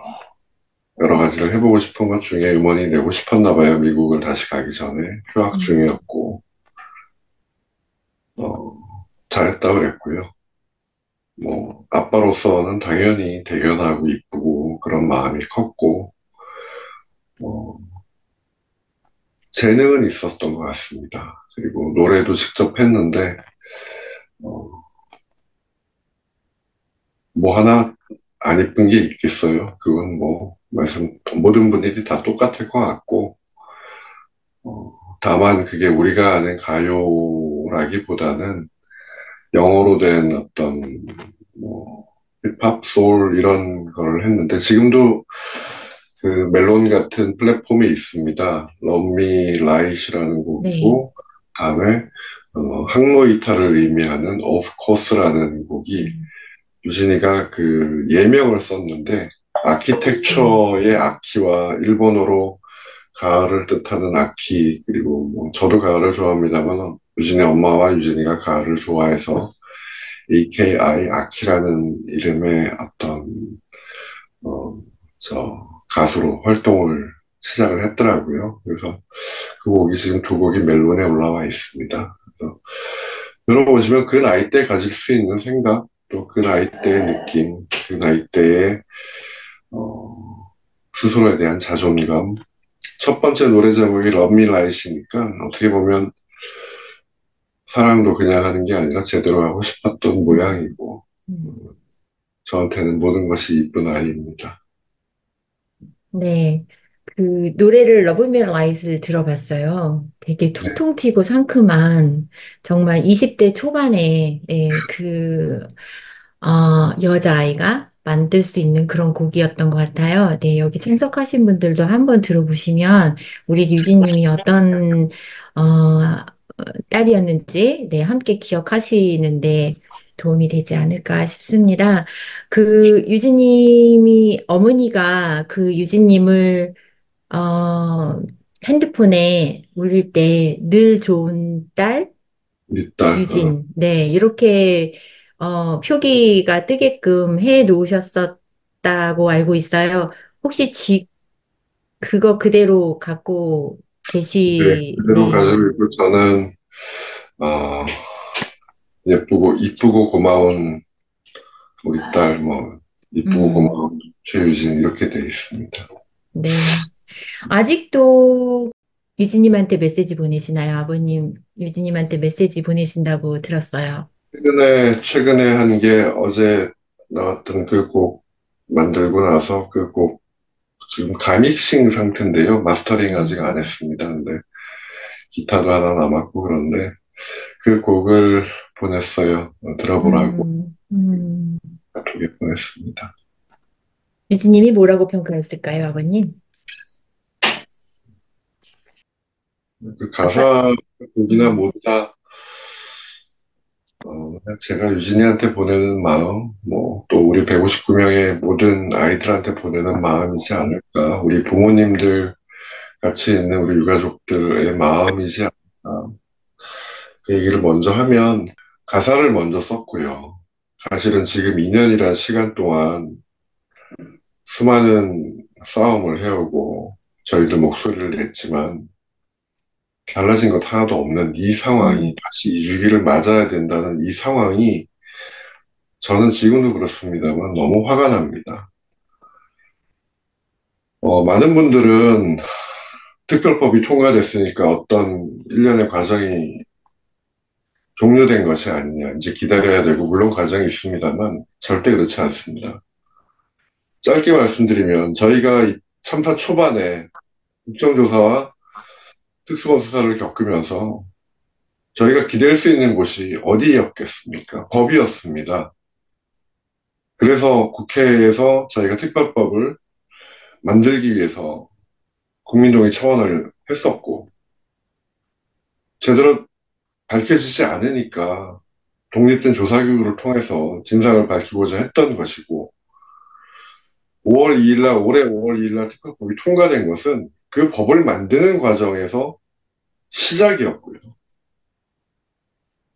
여러 가지를 해보고 싶은 것 중에 음원이 내고 싶었나 봐요. 미국을 다시 가기 전에 휴학 음, 중이었고, 어, 잘했다 그랬고요. 뭐, 아빠로서는 당연히 대견하고 이쁘고 그런 마음이 컸고, 어, 재능은 있었던 것 같습니다. 그리고 노래도 직접 했는데, 어, 뭐 하나 안 이쁜 게 있겠어요. 그건 뭐, 모든 분들이 다 똑같을 것 같고, 다만 그게 우리가 아는 가요라기보다는 영어로 된 어떤, 뭐, 힙합, 소울 이런 걸 했는데, 지금도 그 멜론 같은 플랫폼이 있습니다. Love Me Light이라는 네. 곡이고, 다음에 항모 이탈을 의미하는 Of Course라는 곡이 음, 유진이가 그 예명을 썼는데 네. 아키텍처의 아키와 일본어로 가을을 뜻하는 아키 그리고 뭐 저도 가을을 좋아합니다만 유진의 엄마와 유진이가 가을을 좋아해서 AKI 아키라는 이름의 어떤 어, 가수로 활동을 시작을 했더라고요. 그래서 그 곡이 지금 두 곡이 멜론에 올라와 있습니다. 그래서 들어보시면 그 나이 때 가질 수 있는 생각, 또 그 나이 때의 느낌, 그 나이 때의 어, 스스로에 대한 자존감. 첫 번째 노래 제목이 Love Me Light이니까 어떻게 보면 사랑도 그냥 하는 게 아니라 제대로 하고 싶었던 모양이고 음, 저한테는 모든 것이 이쁜 아이입니다. 네. 그 노래를 러브미 라이트를 들어봤어요. 되게 네, 통통 튀고 상큼한 정말 20대 초반에 예, 그 여자아이가 만들 수 있는 그런 곡이었던 것 같아요. 네, 여기 참석하신 분들도 한번 들어보시면 우리 유진님이 어떤 딸이었는지 네, 함께 기억하시는데 도움이 되지 않을까 싶습니다. 그 유진님이 어머니가 그 유진님을 어, 핸드폰에 울릴 때 늘 좋은 딸 우리 딸, 유진 네 이렇게 표기가 뜨게끔 해 놓으셨었다고 알고 있어요. 혹시 그거 그대로 갖고 네, 그대로 네. 가지고 있고 저는 어, 예쁘고 이쁘고 고마운 우리 딸, 뭐 이쁘고 음, 고마운 최유진 이렇게 돼 있습니다. 네. 아직도 유진님한테 메시지 보내시나요? 아버님 유진님한테 메시지 보내신다고 들었어요. 최근에 한 게 어제 나왔던 그 곡 만들고 나서 그 곡 지금 가믹싱 상태인데요. 마스터링 아직 안 했습니다. 근데 기타도 하나 남았고 그런데 그 곡을 보냈어요. 들어보라고 음, 음. 카톡에 보냈습니다. 유진님이 뭐라고 평가했을까요, 아버님? 그 아빠, 가사 곡이나 음, 모두 다 제가 유진이한테 보내는 마음, 뭐 또 우리 159명의 모든 아이들한테 보내는 마음이지 않을까. 우리 부모님들 같이 있는 우리 유가족들의 마음이지 않을까. 그 얘기를 먼저 하면 가사를 먼저 썼고요. 사실은 지금 2년이라는 시간 동안 수많은 싸움을 해오고 저희들 목소리를 냈지만 달라진 것 하나도 없는 이 상황이 음, 다시 이 주기를 맞아야 된다는 이 상황이 저는 지금도 그렇습니다만 너무 화가 납니다. 많은 분들은 특별법이 통과됐으니까 어떤 일련의 과정이 종료된 것이 아니냐, 이제 기다려야 되고, 물론 과정이 있습니다만, 절대 그렇지 않습니다. 짧게 말씀드리면, 저희가 이 참사 초반에 국정조사와 특수본 수사를 겪으면서 저희가 기댈 수 있는 곳이 어디였겠습니까? 법이었습니다. 그래서 국회에서 저희가 특별법을 만들기 위해서 국민동의 청원을 했었고, 제대로 밝혀지지 않으니까 독립된 조사기구를 통해서 진상을 밝히고자 했던 것이고, 5월 2일 날, 올해 5월 2일 날 특별법이 통과된 것은 그 법을 만드는 과정에서 시작이었고요.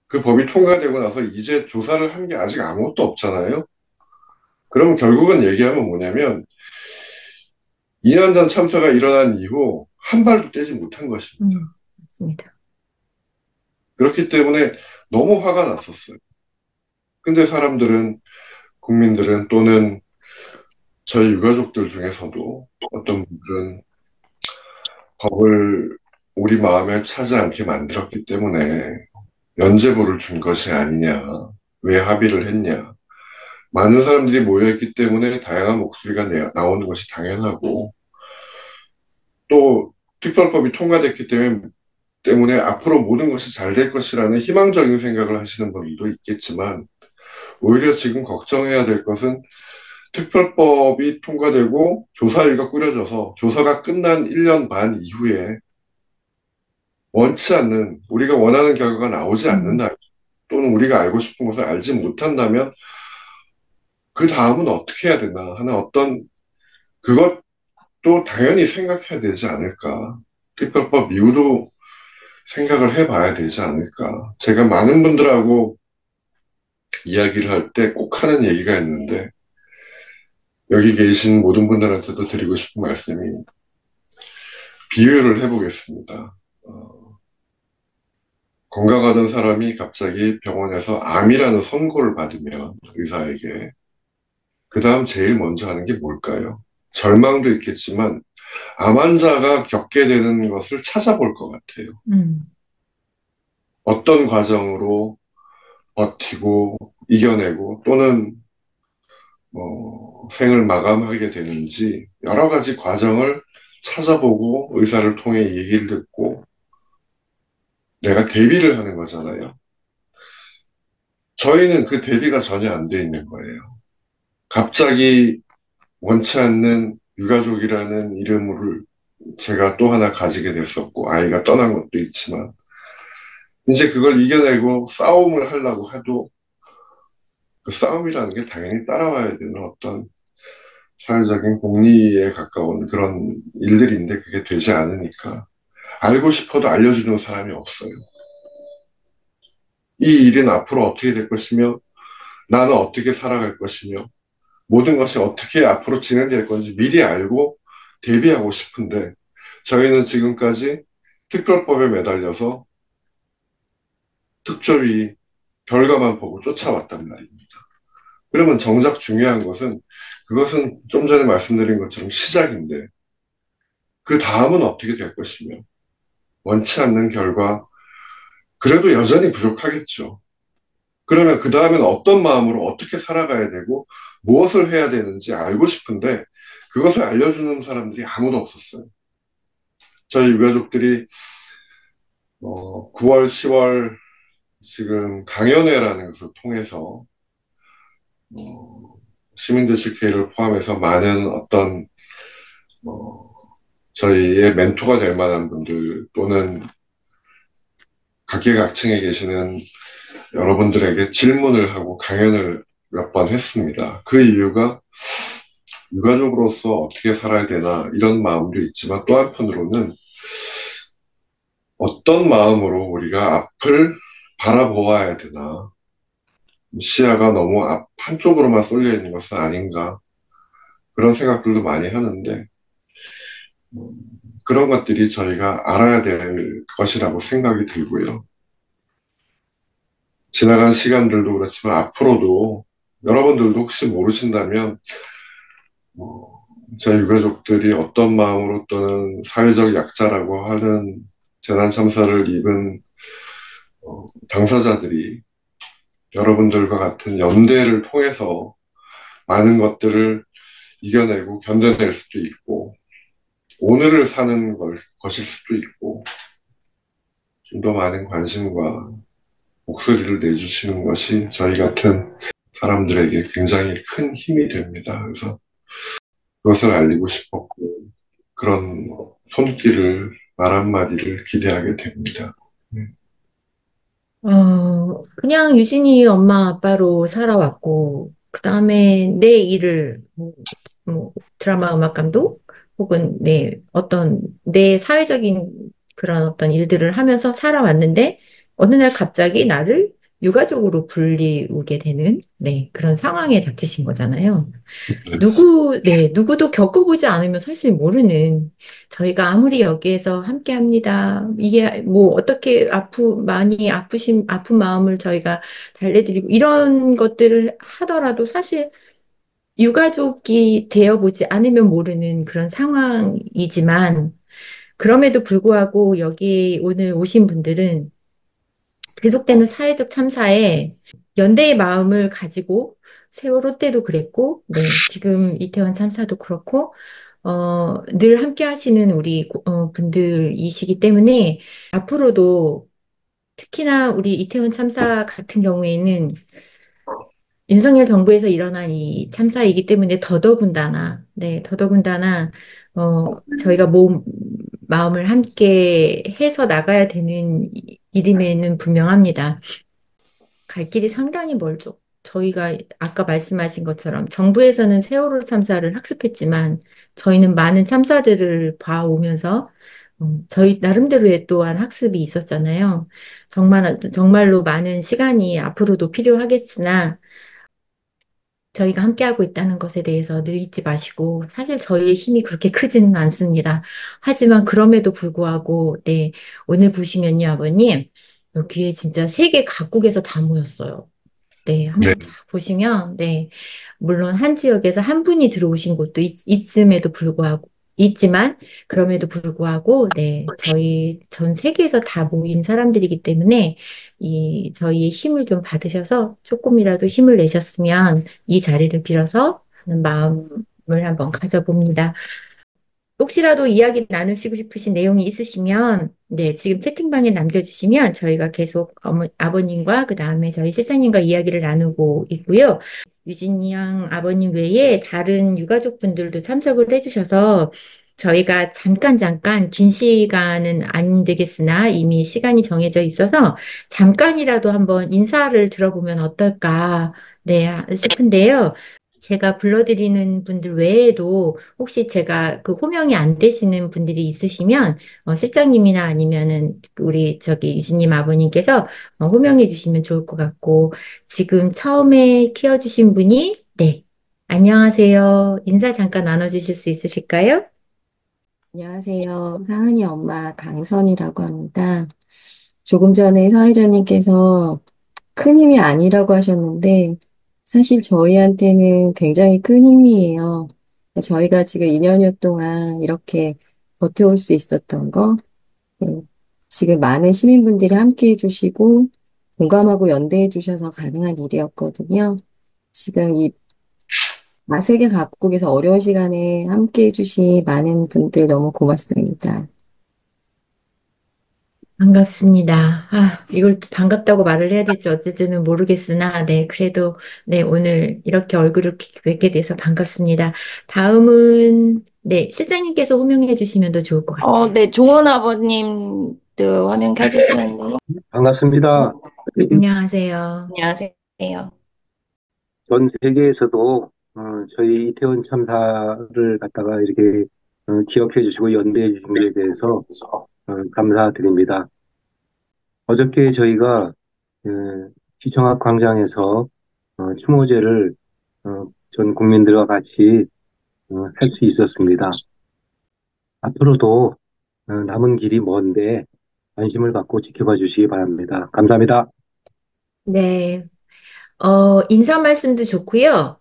그 법이 통과되고 나서 이제 조사를 한 게 아직 아무것도 없잖아요. 그러면 결국은 얘기하면 뭐냐면, 이난전 참사가 일어난 이후 한 발도 떼지 못한 것입니다. 맞습니다. 그렇기 때문에 너무 화가 났었어요. 근데 사람들은, 국민들은 또는 저희 유가족들 중에서도 어떤 분들은 법을 우리 마음에 차지 않게 만들었기 때문에 면죄부를 준 것이 아니냐, 왜 합의를 했냐. 많은 사람들이 모여있기 때문에 다양한 목소리가 나오는 것이 당연하고, 또 특별법이 통과됐기 때문에 앞으로 모든 것이 잘 될 것이라는 희망적인 생각을 하시는 분들도 있겠지만, 오히려 지금 걱정해야 될 것은 특별법이 통과되고 조사위가 꾸려져서 조사가 끝난 1년 반 이후에 원치 않는, 우리가 원하는 결과가 나오지 않는다, 또는 우리가 알고 싶은 것을 알지 못한다면 그 다음은 어떻게 해야 되나 하는 어떤, 그것도 당연히 생각해야 되지 않을까. 특별법 이후도 생각을 해봐야 되지 않을까. 제가 많은 분들하고 이야기를 할 때 꼭 하는 얘기가 있는데, 여기 계신 모든 분들한테도 드리고 싶은 말씀이, 비유를 해보겠습니다. 건강하던 사람이 갑자기 병원에서 암이라는 선고를 받으면 의사에게 그 다음 제일 먼저 하는 게 뭘까요? 절망도 있겠지만 암 환자가 겪게 되는 것을 찾아볼 것 같아요. 어떤 과정으로 버티고 이겨내고 또는 생을 마감하게 되는지 여러 가지 과정을 찾아보고 의사를 통해 얘기를 듣고 내가 대비를 하는 거잖아요. 저희는 그 대비가 전혀 안 돼 있는 거예요. 갑자기 원치 않는 유가족이라는 이름을 제가 또 하나 가지게 됐었고, 아이가 떠난 것도 있지만, 이제 그걸 이겨내고 싸움을 하려고 해도 그 싸움이라는 게 당연히 따라와야 되는 어떤 사회적인 공리에 가까운 그런 일들인데 그게 되지 않으니까 알고 싶어도 알려주는 사람이 없어요. 이 일은 앞으로 어떻게 될 것이며 나는 어떻게 살아갈 것이며 모든 것이 어떻게 앞으로 진행될 건지 미리 알고 대비하고 싶은데 저희는 지금까지 특별법에 매달려서 특조위 결과만 보고 쫓아왔단 말입니다. 그러면 정작 중요한 것은 그것은 좀 전에 말씀드린 것처럼 시작인데 그 다음은 어떻게 될 것이며 원치 않는 결과 그래도 여전히 부족하겠죠. 그러면 그 다음엔 어떤 마음으로 어떻게 살아가야 되고 무엇을 해야 되는지 알고 싶은데 그것을 알려주는 사람들이 아무도 없었어요. 저희 유가족들이 9월, 10월 지금 강연회라는 것을 통해서 시민대책회의를 포함해서 많은 어떤 저희의 멘토가 될 만한 분들 또는 각계각층에 계시는 여러분들에게 질문을 하고 강연을 몇 번 했습니다. 그 이유가 유가족으로서 어떻게 살아야 되나 이런 마음도 있지만 또 한편으로는 어떤 마음으로 우리가 앞을 바라보아야 되나, 시야가 너무 한쪽으로만 쏠려 있는 것은 아닌가 그런 생각들도 많이 하는데 그런 것들이 저희가 알아야 될 것이라고 생각이 들고요. 지나간 시간들도 그렇지만 앞으로도 여러분들도 혹시 모르신다면 저 유가족들이 어떤 마음으로 또는 사회적 약자라고 하는 재난 참사를 입은 당사자들이 여러분들과 같은 연대를 통해서 많은 것들을 이겨내고 견뎌낼 수도 있고 오늘을 사는 것일 수도 있고 좀 더 많은 관심과 목소리를 내주시는 것이 저희 같은 사람들에게 굉장히 큰 힘이 됩니다. 그래서 그것을 알리고 싶었고 그런 손길을 말 한마디를 기대하게 됩니다. 그냥 유진이 엄마 아빠로 살아왔고, 그 다음에 내 일을, 드라마 음악 감독, 혹은 어떤 내 사회적인 그런 어떤 일들을 하면서 살아왔는데, 어느 날 갑자기 나를 유가족으로 불리우게 되는, 그런 상황에 닥치신 거잖아요. 네. 누구도 겪어보지 않으면 사실 모르는, 저희가 아무리 여기에서 함께 합니다. 이게 뭐 어떻게 많이 아픈 마음을 저희가 달래드리고 이런 것들을 하더라도 사실 유가족이 되어보지 않으면 모르는 그런 상황이지만, 그럼에도 불구하고 여기 오늘 오신 분들은 계속되는 사회적 참사에 연대의 마음을 가지고 세월호 때도 그랬고, 지금 이태원 참사도 그렇고, 늘 함께 하시는 우리 분들이시기 때문에 앞으로도 특히나 우리 이태원 참사 같은 경우에는 윤석열 정부에서 일어난 이 참사이기 때문에 더더군다나, 저희가 마음을 함께 해서 나가야 되는 일임에는 분명합니다. 갈 길이 상당히 멀죠. 저희가 아까 말씀하신 것처럼 정부에서는 세월호 참사를 학습했지만 저희는 많은 참사들을 봐오면서 저희 나름대로의 또한 학습이 있었잖아요. 정말로 많은 시간이 앞으로도 필요하겠으나 저희가 함께하고 있다는 것에 대해서 늘 잊지 마시고, 사실 저희의 힘이 그렇게 크지는 않습니다. 하지만 그럼에도 불구하고, 오늘 보시면요, 아버님, 여기에 진짜 세계 각국에서 다 모였어요. 네. 한번 쫙 보시면, 물론 한 지역에서 한 분이 들어오신 곳도 있음에도 불구하고, 있지만, 그럼에도 불구하고, 저희 전 세계에서 다 모인 사람들이기 때문에, 저희의 힘을 좀 받으셔서 조금이라도 힘을 내셨으면 이 자리를 빌어서 하는 마음을 한번 가져봅니다. 혹시라도 이야기 나누시고 싶으신 내용이 있으시면, 지금 채팅방에 남겨주시면 저희가 계속 아버님과 그 다음에 저희 실장님과 이야기를 나누고 있고요. 유진이 양 아버님 외에 다른 유가족 분들도 참석을 해주셔서 저희가 잠깐 긴 시간은 안 되겠으나 이미 시간이 정해져 있어서 잠깐이라도 한번 인사를 들어보면 어떨까, 싶은데요. 제가 불러드리는 분들 외에도 혹시 제가 그 호명이 안 되시는 분들이 있으시면 실장님이나 아니면은 우리 저기 유진님 아버님께서 호명해 주시면 좋을 것 같고, 지금 처음에 키워주신 분이 안녕하세요. 인사 잠깐 나눠주실 수 있으실까요? 안녕하세요. 상은이 엄마 강선이라고 합니다. 조금 전에 사회자님께서 큰 힘이 아니라고 하셨는데 사실 저희한테는 굉장히 큰 힘이에요. 저희가 지금 2년여 동안 이렇게 버텨올 수 있었던 거, 예, 지금 많은 시민분들이 함께 해주시고 공감하고 연대해 주셔서 가능한 일이었거든요. 지금 이 세계 각국에서 어려운 시간에 함께 해주신 많은 분들 너무 고맙습니다. 반갑습니다. 이걸 또 반갑다고 말을 해야 될지 어쩔지는 모르겠으나, 그래도, 오늘 이렇게 얼굴을 뵙게 돼서 반갑습니다. 다음은, 실장님께서 호명해 주시면 더 좋을 것 같아요. 네, 종원 아버님도 화면 켜주시면 돼요. 반갑습니다. 안녕하세요. 안녕하세요. 전 세계에서도 저희 이태원 참사를 갖다가 이렇게 기억해 주시고 연대해 주신 것에 대해서 감사드립니다. 어저께 저희가 시청 앞 광장에서 추모제를 전 국민들과 같이 할 수 있었습니다. 앞으로도 남은 길이 먼데 관심을 갖고 지켜봐 주시기 바랍니다. 감사합니다. 네. 인사 말씀도 좋고요.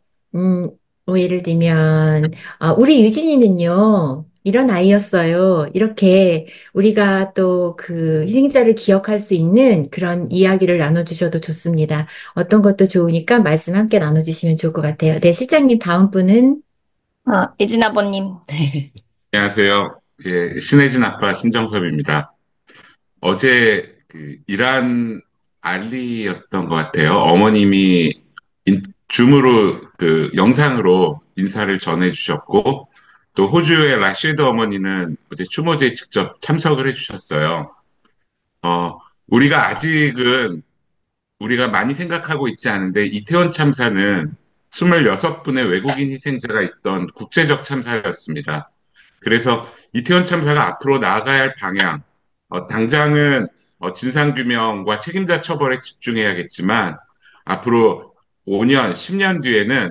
예를 들면, 우리 유진이는요, 이런 아이였어요. 이렇게 우리가 또 그 희생자를 기억할 수 있는 그런 이야기를 나눠주셔도 좋습니다. 어떤 것도 좋으니까 말씀 함께 나눠주시면 좋을 것 같아요. 네, 실장님, 다음 분은? 예진 아버님. 안녕하세요. 예, 신혜진 아빠 신정섭입니다. 어제 그 이란 알리였던 것 같아요. 어머님이 줌으로 그 영상으로 인사를 전해주셨고, 또 호주의 라시드 어머니는 어제 추모제에 직접 참석을 해주셨어요. 어, 우리가 아직은 우리가 많이 생각하고 있지 않은데 이태원 참사는 26분의 외국인 희생자가 있던 국제적 참사였습니다. 그래서 이태원 참사가 앞으로 나아가야 할 방향, 당장은 진상규명과 책임자 처벌에 집중해야겠지만 앞으로 5년, 10년 뒤에는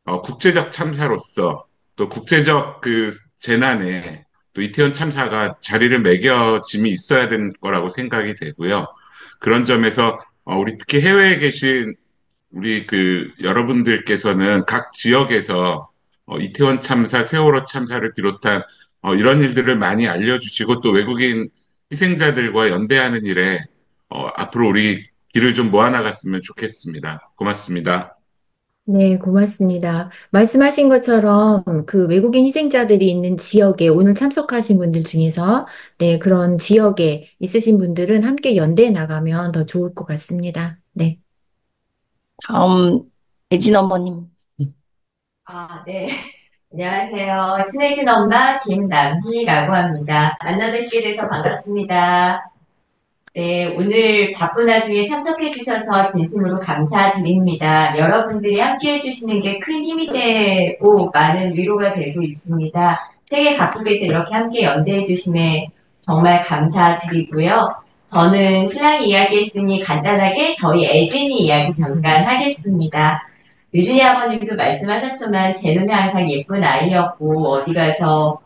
국제적 참사로서 또 국제적 그 재난에 또 이태원 참사가 자리를 매겨짐이 있어야 되는 거라고 생각이 되고요. 그런 점에서 우리 특히 해외에 계신 우리 그 여러분들께서는 각 지역에서 이태원 참사, 세월호 참사를 비롯한 이런 일들을 많이 알려주시고 또 외국인 희생자들과 연대하는 일에 앞으로 우리 길을 좀 모아나갔으면 좋겠습니다. 고맙습니다. 네, 고맙습니다. 말씀하신 것처럼 그 외국인 희생자들이 있는 지역에 오늘 참석하신 분들 중에서 네, 그런 지역에 있으신 분들은 함께 연대해 나가면 더 좋을 것 같습니다. 네. 다음, 예진 어머님. 네. 안녕하세요. 신혜진 엄마 김남희라고 합니다. 만나 뵙게 돼서 반갑습니다. 네, 오늘 바쁜 와중에 참석해 주셔서 진심으로 감사드립니다. 여러분들이 함께 해주시는 게 큰 힘이 되고 많은 위로가 되고 있습니다. 세계 각국에서 이렇게 함께 연대해 주심에 정말 감사드리고요. 저는 신랑이 이야기했으니 간단하게 저희 애진이 이야기 잠깐 하겠습니다. 유진이 아버님도 말씀하셨지만 제 눈에 항상 예쁜 아이였고 어디 가서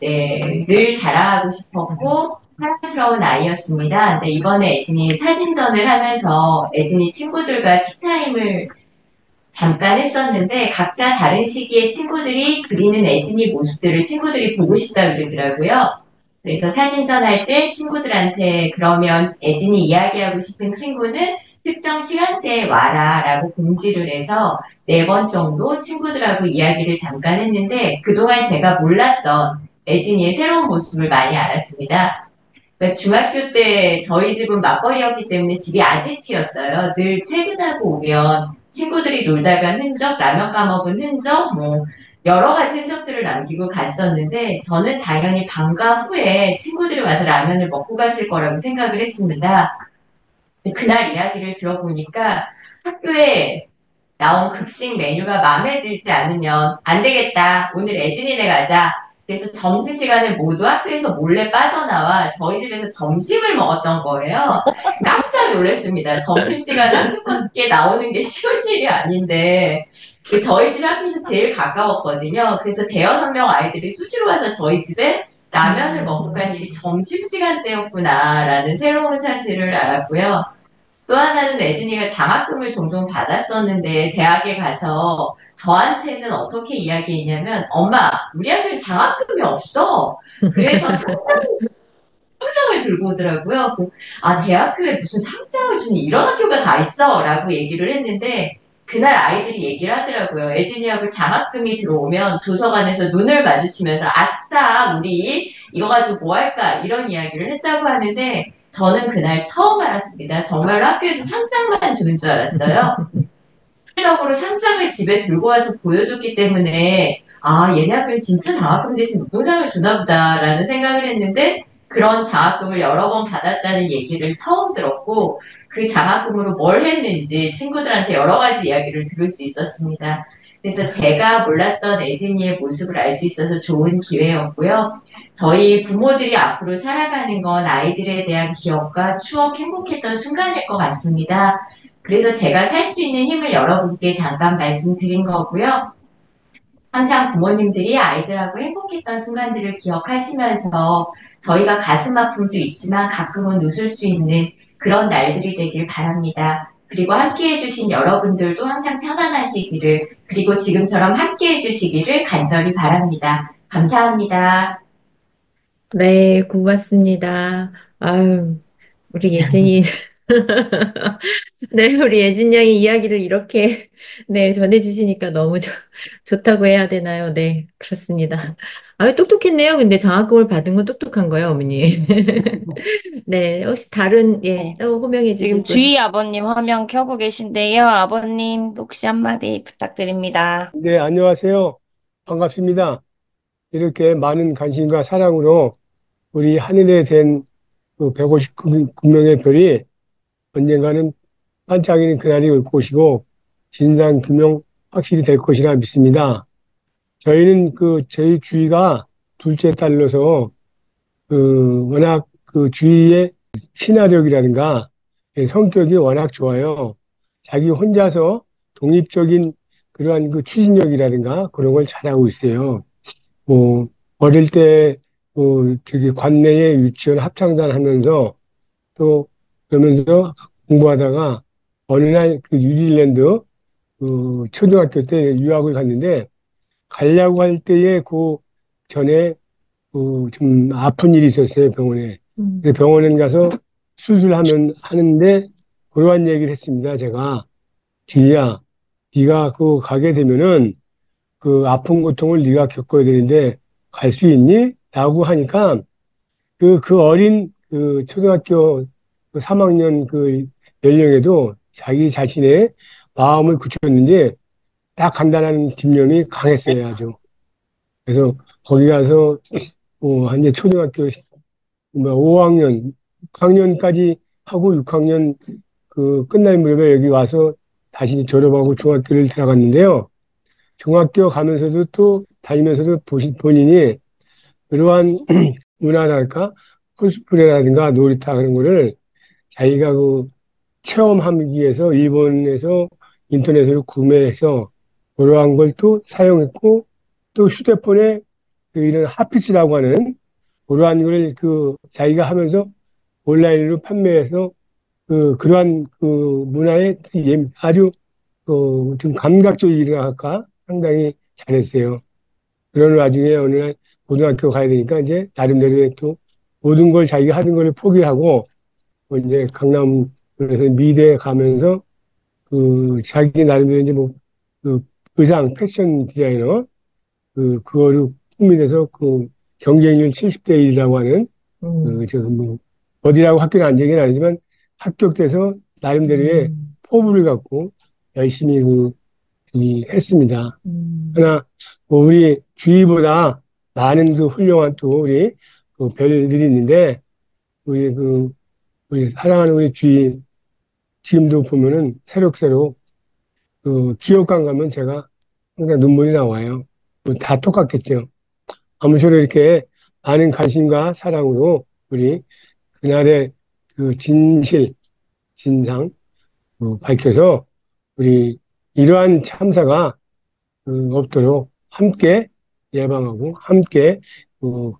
네, 늘 자랑하고 싶었고 사랑스러운 아이였습니다. 근데 이번에 애진이 사진전을 하면서 애진이 친구들과 티타임을 잠깐 했었는데 각자 다른 시기에 친구들이 그리는 애진이 모습들을 친구들이 보고 싶다 그러더라고요. 그래서 사진전 할 때 친구들한테 그러면 애진이 이야기하고 싶은 친구는 특정 시간대에 와라 라고 공지를 해서 4번 정도 친구들하고 이야기를 잠깐 했는데 그동안 제가 몰랐던 애진이의 새로운 모습을 많이 알았습니다. 그러니까 중학교 때 저희 집은 맞벌이였기 때문에 집이 아지트였어요. 늘 퇴근하고 오면 친구들이 놀다가 흔적, 라면 까먹은 흔적, 뭐 여러 가지 흔적들을 남기고 갔었는데 저는 당연히 방과 후에 친구들이 와서 라면을 먹고 갔을 거라고 생각을 했습니다. 그날 이야기를 들어보니까 학교에 나온 급식 메뉴가 마음에 들지 않으면 안 되겠다. 오늘 애진이네 가자. 그래서 점심시간에 모두 학교에서 몰래 빠져나와 저희 집에서 점심을 먹었던 거예요. 깜짝 놀랐습니다. 점심시간에 학교 밖에 나오는 게 쉬운 일이 아닌데 저희 집 학교에서 제일 가까웠거든요. 그래서 대여섯 명 아이들이 수시로 와서 저희 집에 라면을 먹고 간 일이 점심시간 때였구나라는 새로운 사실을 알았고요. 또 하나는 애진이가 장학금을 종종 받았었는데 대학에 가서 저한테는 어떻게 이야기했냐면 엄마 우리 학교에 장학금이 없어. 그래서 상장을 들고 오더라고요. 대학교에 무슨 상장을 주는 이런 학교가 다 있어 라고 얘기를 했는데 그날 아이들이 얘기를 하더라고요. 애진이하고 장학금이 들어오면 도서관에서 눈을 마주치면서 아싸 우리 이거 가지고 뭐 할까 이런 이야기를 했다고 하는데 저는 그날 처음 알았습니다. 정말 학교에서 상장만 주는 줄 알았어요. 실질적으로 상장을 집에 들고 와서 보여줬기 때문에 얘네 학교는 진짜 장학금 대신 노동상을 주나 보다라는 생각을 했는데 그런 장학금을 여러 번 받았다는 얘기를 처음 들었고 그 장학금으로 뭘 했는지 친구들한테 여러 가지 이야기를 들을 수 있었습니다. 그래서 제가 몰랐던 애진이의 모습을 알 수 있어서 좋은 기회였고요. 저희 부모들이 앞으로 살아가는 건 아이들에 대한 기억과 추억, 행복했던 순간일 것 같습니다. 그래서 제가 살 수 있는 힘을 여러분께 잠깐 말씀드린 거고요. 항상 부모님들이 아이들하고 행복했던 순간들을 기억하시면서 저희가 가슴 아픔도 있지만 가끔은 웃을 수 있는 그런 날들이 되길 바랍니다. 그리고 함께 해주신 여러분들도 항상 편안하시기를, 그리고 지금처럼 함께 해주시기를 간절히 바랍니다. 감사합니다. 네, 고맙습니다. 아유, 우리 예진이, 네, 우리 예진 양이 이야기를 이렇게, 네, 전해주시니까 너무 좋다고 해야 되나요? 네, 그렇습니다. 아유, 똑똑했네요. 근데 장학금을 받은 건 똑똑한 거예요, 어머니. 네, 혹시 다른, 예, 네. 또 호명해 지금 주실 분. 주희 아버님 화면 켜고 계신데요. 아버님 혹시 한마디 부탁드립니다. 네, 안녕하세요. 반갑습니다. 이렇게 많은 관심과 사랑으로 우리 하늘에 댄 그 159명의 별이 언젠가는 반짝이는 그날이 올 것이고 진상 규명 확실히 될 것이라 믿습니다. 저희는 저희 주위가 둘째 딸로서 워낙 주위의 친화력이라든가 성격이 워낙 좋아요. 자기 혼자서 독립적인 그러한 추진력이라든가 그런 걸 잘하고 있어요. 뭐, 어릴 때, 저기 관내에 유치원 합창단 하면서 또 그러면서 공부하다가 어느 날 뉴질랜드 초등학교 때 유학을 갔는데 가려고 할 때에 전에 좀 아픈 일이 있었어요, 병원에. 그래서 병원에 가서 하는데 그러한 얘기를 했습니다, 제가. 주희야, 네가 가게 되면은 아픈 고통을 네가 겪어야 되는데 갈 수 있니? 라고 하니까 그 어린 초등학교 3학년 연령에도 자기 자신의 마음을 굳혔는데 딱 간단한 집념이 강했어요, 아주. 그래서 거기 가서 한 초등학교 5학년, 6학년까지 하고 6학년 끝날 무렵에 여기 와서 다시 졸업하고 중학교를 들어갔는데요. 중학교 가면서도 또 다니면서도 본인이 그러한 문화랄까 코스프레라든가 놀이터 그런 거를 자기가 체험하기 위해서 일본에서 인터넷으로 구매해서 그러한 걸 또 사용했고 또 휴대폰에 이런 핫피스라고 하는 그러한 거를 자기가 하면서 온라인으로 판매해서 그러한 문화에 아주 좀 감각적이라 할까 상당히 잘했어요. 그런 와중에 어느 날 고등학교 가야 되니까 이제 나름대로 또 모든 걸 자기가 하는 걸 포기하고 이제 강남에서 미대에 가면서 자기 나름대로 이제 의상 패션 디자이너 그거를 꾸미면서 경쟁률 70대 1이라고 하는 어디라고 학교는 안 되긴 아니지만 합격돼서 나름대로의 포부를 갖고 열심히 했습니다. 그러나 우리 주위보다 많은 훌륭한 또 우리 별들이 있는데 우리 우리 사랑하는 우리 주위 지금도 보면은 새록새록 기업관 가면 제가 항상 눈물이 나와요. 다 똑같겠죠. 아무쪼록 이렇게 많은 관심과 사랑으로 우리 그날의 진상 밝혀서 우리 이러한 참사가 없도록 함께 예방하고 함께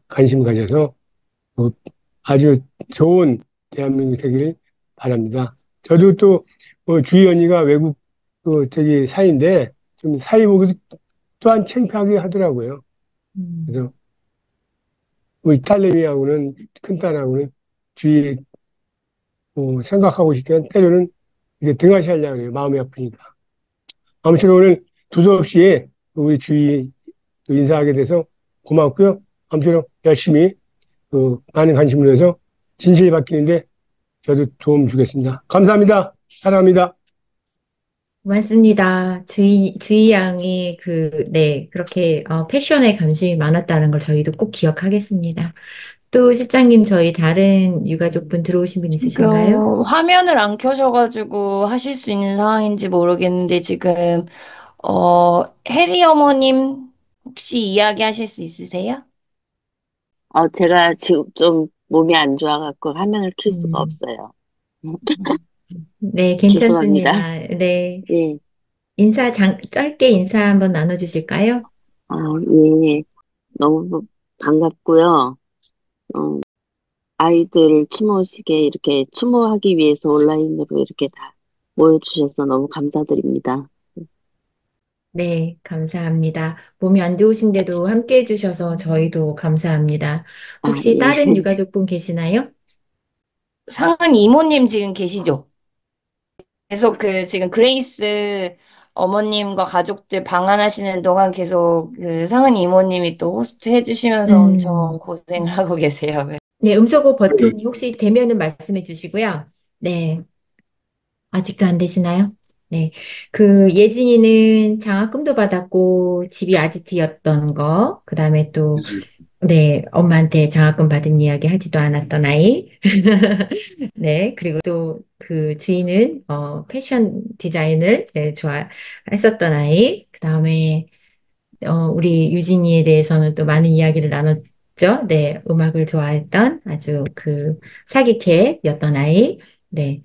관심 가져서 아주 좋은 대한민국 되기를 바랍니다. 저도 또 주희 언니가 외국 사이인데 좀 사이 보기도 또한 창피하게 하더라고요. 그래서 우리 딸내미하고는 큰딸하고는 주위 생각하고 싶지만 때로는 이게 등하시 하려고 해요. 마음이 아프니까. 아무튼 오늘 두서없이 우리 주위 인사하게 돼서 고맙고요. 아무튼 열심히 많은 관심을 내서 진실 밝히는데 저도 도움 주겠습니다. 감사합니다. 사랑합니다. 고맙습니다. 주희 양이 네, 그렇게 패션에 관심이 많았다는 걸 저희도 꼭 기억하겠습니다. 또 실장님, 저희 다른 유가족분 들어오신 분 있으신가요? 지금 화면을 안 켜셔가지고 하실 수 있는 상황인지 모르겠는데 지금 해리 어머님 혹시 이야기하실 수 있으세요? 제가 지금 좀 몸이 안 좋아갖고 화면을 켤 수가 음, 없어요. 네, 죄송합니다. 괜찮습니다. 네, 예, 짧게 인사 한번 나눠주실까요? 예, 너무 반갑고요. 아이들 추모식에 이렇게 추모하기 위해서 온라인으로 이렇게 다 모여주셔서 너무 감사드립니다. 네, 감사합니다. 몸이 안 좋으신데도 함께 해주셔서 저희도 감사합니다. 아, 혹시 예. 다른 유가족분 계시나요? 상은 이모님 지금 계시죠? 계속 지금 그레이스 어머님과 가족들 방한하시는 동안 계속 상은 이모님이 또 호스트 해주시면서 엄청 고생을 하고 계세요. 네, 음소거 버튼이 혹시 되면은 말씀해 주시고요. 네, 아직도 안 되시나요? 네, 그 예진이는 장학금도 받았고 집이 아지트였던 거, 그 다음에 또 네, 엄마한테 장학금 받은 이야기 하지도 않았던 아이. 네, 그리고 또 그 주인은 패션 디자인을 네, 좋아했었던 아이. 그 다음에 우리 유진이에 대해서는 또 많은 이야기를 나눴죠. 네, 음악을 좋아했던 아주 그 사기캐였던 아이. 네,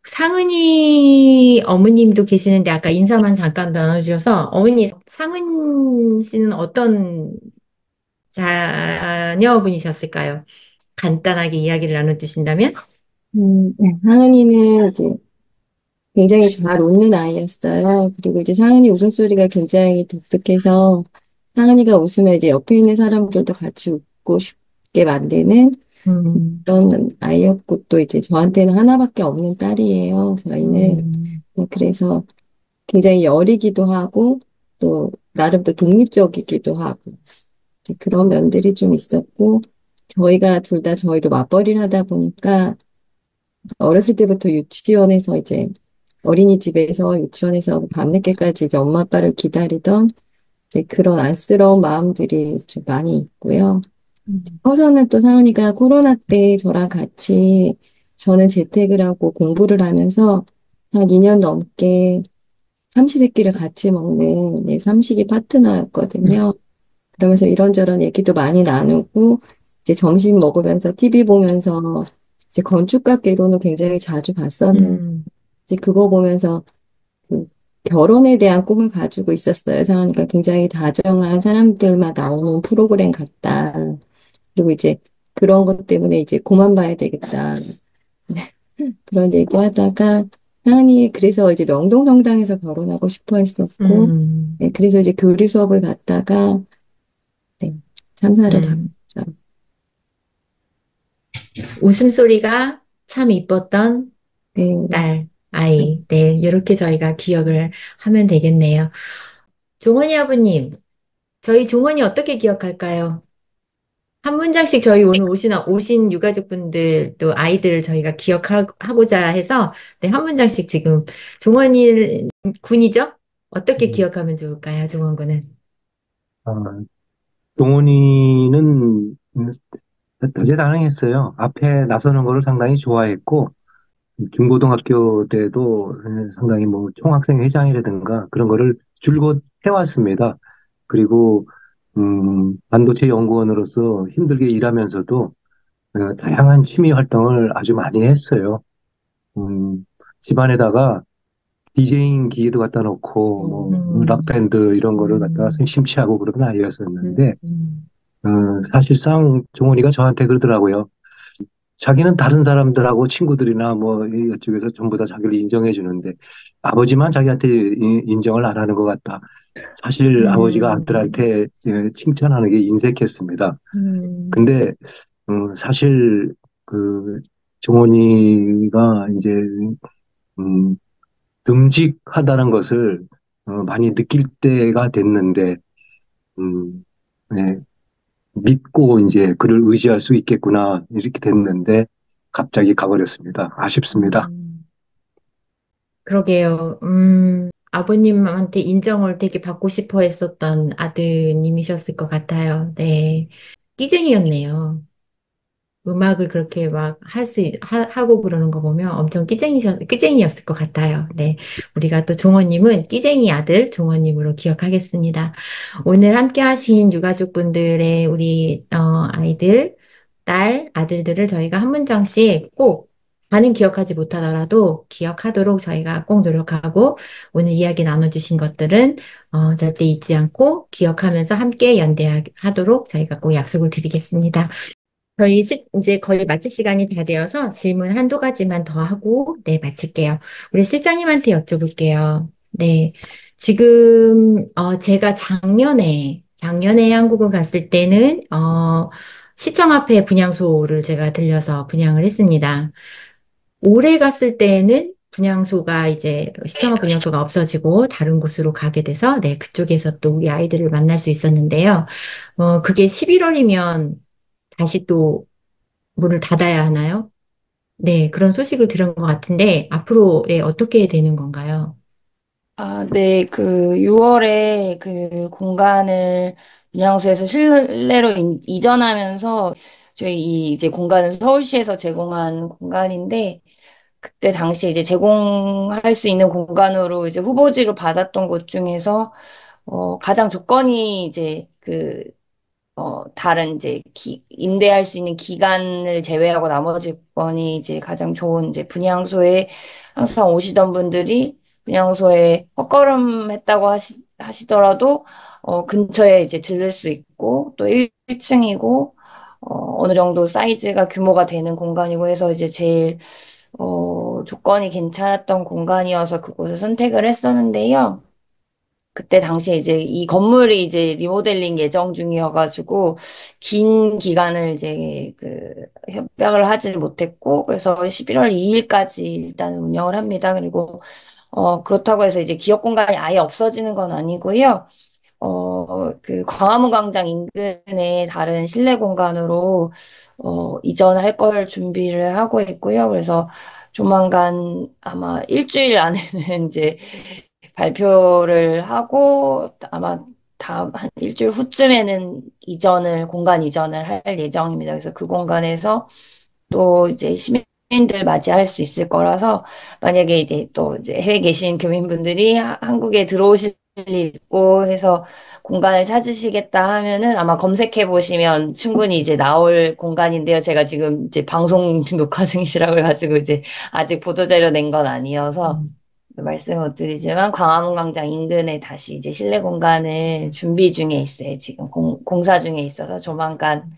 상은이 어머님도 계시는데 아까 인사만 잠깐 나눠주셔서 어머니 상은 씨는 어떤 자녀분이셨을까요? 간단하게 이야기를 나눠주신다면? 네, 상은이는 이제 굉장히 잘 웃는 아이였어요. 그리고 이제 상은이 웃음소리가 굉장히 독특해서 상은이가 웃으면 이제 옆에 있는 사람들도 같이 웃고 싶게 만드는 그런 아이였고 또 이제 저한테는 하나밖에 없는 딸이에요. 저희는. 네, 그래서 굉장히 여리기도 하고 또 나름 또 독립적이기도 하고 이제 그런 면들이 좀 있었고 저희가 둘 다 저희도 맞벌이를 하다 보니까 어렸을 때부터 유치원에서 이제 어린이집에서 유치원에서 밤늦게까지 이제 엄마 아빠를 기다리던 이제 그런 안쓰러운 마음들이 좀 많이 있고요. 커서는 또 상은이가 코로나 때 저랑 같이 저는 재택을 하고 공부를 하면서 한 2년 넘게 삼시세끼를 같이 먹는 삼식이 파트너였거든요. 그러면서 이런저런 얘기도 많이 나누고 이제 점심 먹으면서 TV 보면서 이제 건축가게로는 굉장히 자주 봤었는데 이제 그거 보면서 그 결혼에 대한 꿈을 가지고 있었어요. 상황이니까 굉장히 다정한 사람들만 나오는 프로그램 같다. 그리고 이제 그런 것 때문에 이제 고만 봐야 되겠다. 그런 얘기하다가 상황이 그래서 이제 명동성당에서 결혼하고 싶어 했었고, 네, 그래서 이제 교리 수업을 받다가 네, 참사를 당했죠. 웃음소리가 참 이뻤던 네. 딸, 아이. 네, 이렇게 저희가 기억을 하면 되겠네요. 종원이 아버님, 저희 종원이 어떻게 기억할까요? 한 문장씩 저희 오늘 오신 유가족분들 또 아이들 저희가 기억하고자 해서 네, 한 문장씩 지금 종원이 군이죠? 어떻게 기억하면 좋을까요, 종원 군은? 아, 동원이는 다재다능했어요. 앞에 나서는 거를 상당히 좋아했고, 중고등학교 때도 상당히 뭐 총학생 회장이라든가 그런 거를 줄곧 해왔습니다. 그리고 반도체 연구원으로서 힘들게 일하면서도 다양한 취미 활동을 아주 많이 했어요. 집안에다가 디제잉 기계도 갖다 놓고 뭐 락밴드 이런 거를 갖다가 심취하고 그러던 아이였었는데 사실상 종원이가 저한테 그러더라고요. 자기는 다른 사람들하고 친구들이나 뭐 이쪽에서 전부 다 자기를 인정해 주는데 아버지만 자기한테 인정을 안 하는 것 같다. 사실 아버지가 아들한테 칭찬하는 게 인색했습니다. 근데 사실 그 종원이가 이제 듬직하다는 것을 많이 느낄 때가 됐는데 네, 믿고 이제 그를 의지할 수 있겠구나 이렇게 됐는데 갑자기 가버렸습니다. 아쉽습니다. 그러게요. 아버님한테 인정을 되게 받고 싶어 했었던 아드님이셨을 것 같아요. 네. 끼쟁이였네요. 음악을 그렇게 막 하고 그러는 거 보면 엄청 끼쟁이였을 것 같아요. 네. 우리가 또 종원님은 끼쟁이 아들 종원님으로 기억하겠습니다. 오늘 함께 하신 유가족분들의 우리, 아이들, 딸, 아들들을 저희가 한 문장씩 꼭 다는 기억하지 못하더라도 기억하도록 저희가 꼭 노력하고 오늘 이야기 나눠주신 것들은 절대 잊지 않고 기억하면서 함께 연대하도록 저희가 꼭 약속을 드리겠습니다. 이제 거의 마칠 시간이 다 되어서 질문 한두 가지만 더 하고, 네, 마칠게요. 우리 실장님한테 여쭤볼게요. 네. 지금, 제가 작년에 한국을 갔을 때는, 시청 앞에 분향소를 제가 들려서 분향을 했습니다. 올해 갔을 때는 분향소가 이제 시청 앞 분향소가 없어지고 다른 곳으로 가게 돼서, 네, 그쪽에서 또 우리 아이들을 만날 수 있었는데요. 그게 11월이면 다시 또 문을 닫아야 하나요? 네, 그런 소식을 들은 것 같은데, 앞으로, 예, 어떻게 되는 건가요? 아, 네, 그 6월에 그 공간을 분향소에서 실내로 이전하면서 저희 이 이제 공간은 서울시에서 제공한 공간인데 그때 당시 이제 제공할 수 있는 공간으로 이제 후보지로 받았던 곳 중에서 가장 조건이 이제 다른 이제 임대할 수 있는 기간을 제외하고 나머지 건이 이제 가장 좋은 이제 분향소에 항상 오시던 분들이 분향소에 헛걸음했다고 하시더라도 근처에 이제 들를 수 있고 또 1층이고 어느 정도 사이즈가 규모가 되는 공간이고 해서 이제 제일 조건이 괜찮았던 공간이어서 그곳을 선택을 했었는데요. 그때 당시에 이제 이 건물이 이제 리모델링 예정 중이어가지고 긴 기간을 이제 협약을 하지 못했고 그래서 11월 2일까지 일단 운영을 합니다. 그리고 그렇다고 해서 이제 기업 공간이 아예 없어지는 건 아니고요. 광화문 광장 인근의 다른 실내 공간으로 이전할 걸 준비를 하고 있고요. 그래서 조만간 아마 일주일 안에는 이제 발표를 하고 아마 다음 한 일주일 후쯤에는 공간 이전을 할 예정입니다. 그래서 그 공간에서 또 이제 시민들 맞이할 수 있을 거라서 만약에 이제 또 이제 해외에 계신 교민분들이 한국에 들어오실 일이 있고 해서 공간을 찾으시겠다 하면은 아마 검색해 보시면 충분히 이제 나올 공간인데요. 제가 지금 이제 방송 녹화 중이시라고 해가지고 이제 아직 보도자료 낸 건 아니어서 말씀을 못 드리지만 광화문 광장 인근에 다시 이제 실내 공간을 준비 중에 있어요. 지금 공사 중에 있어서 조만간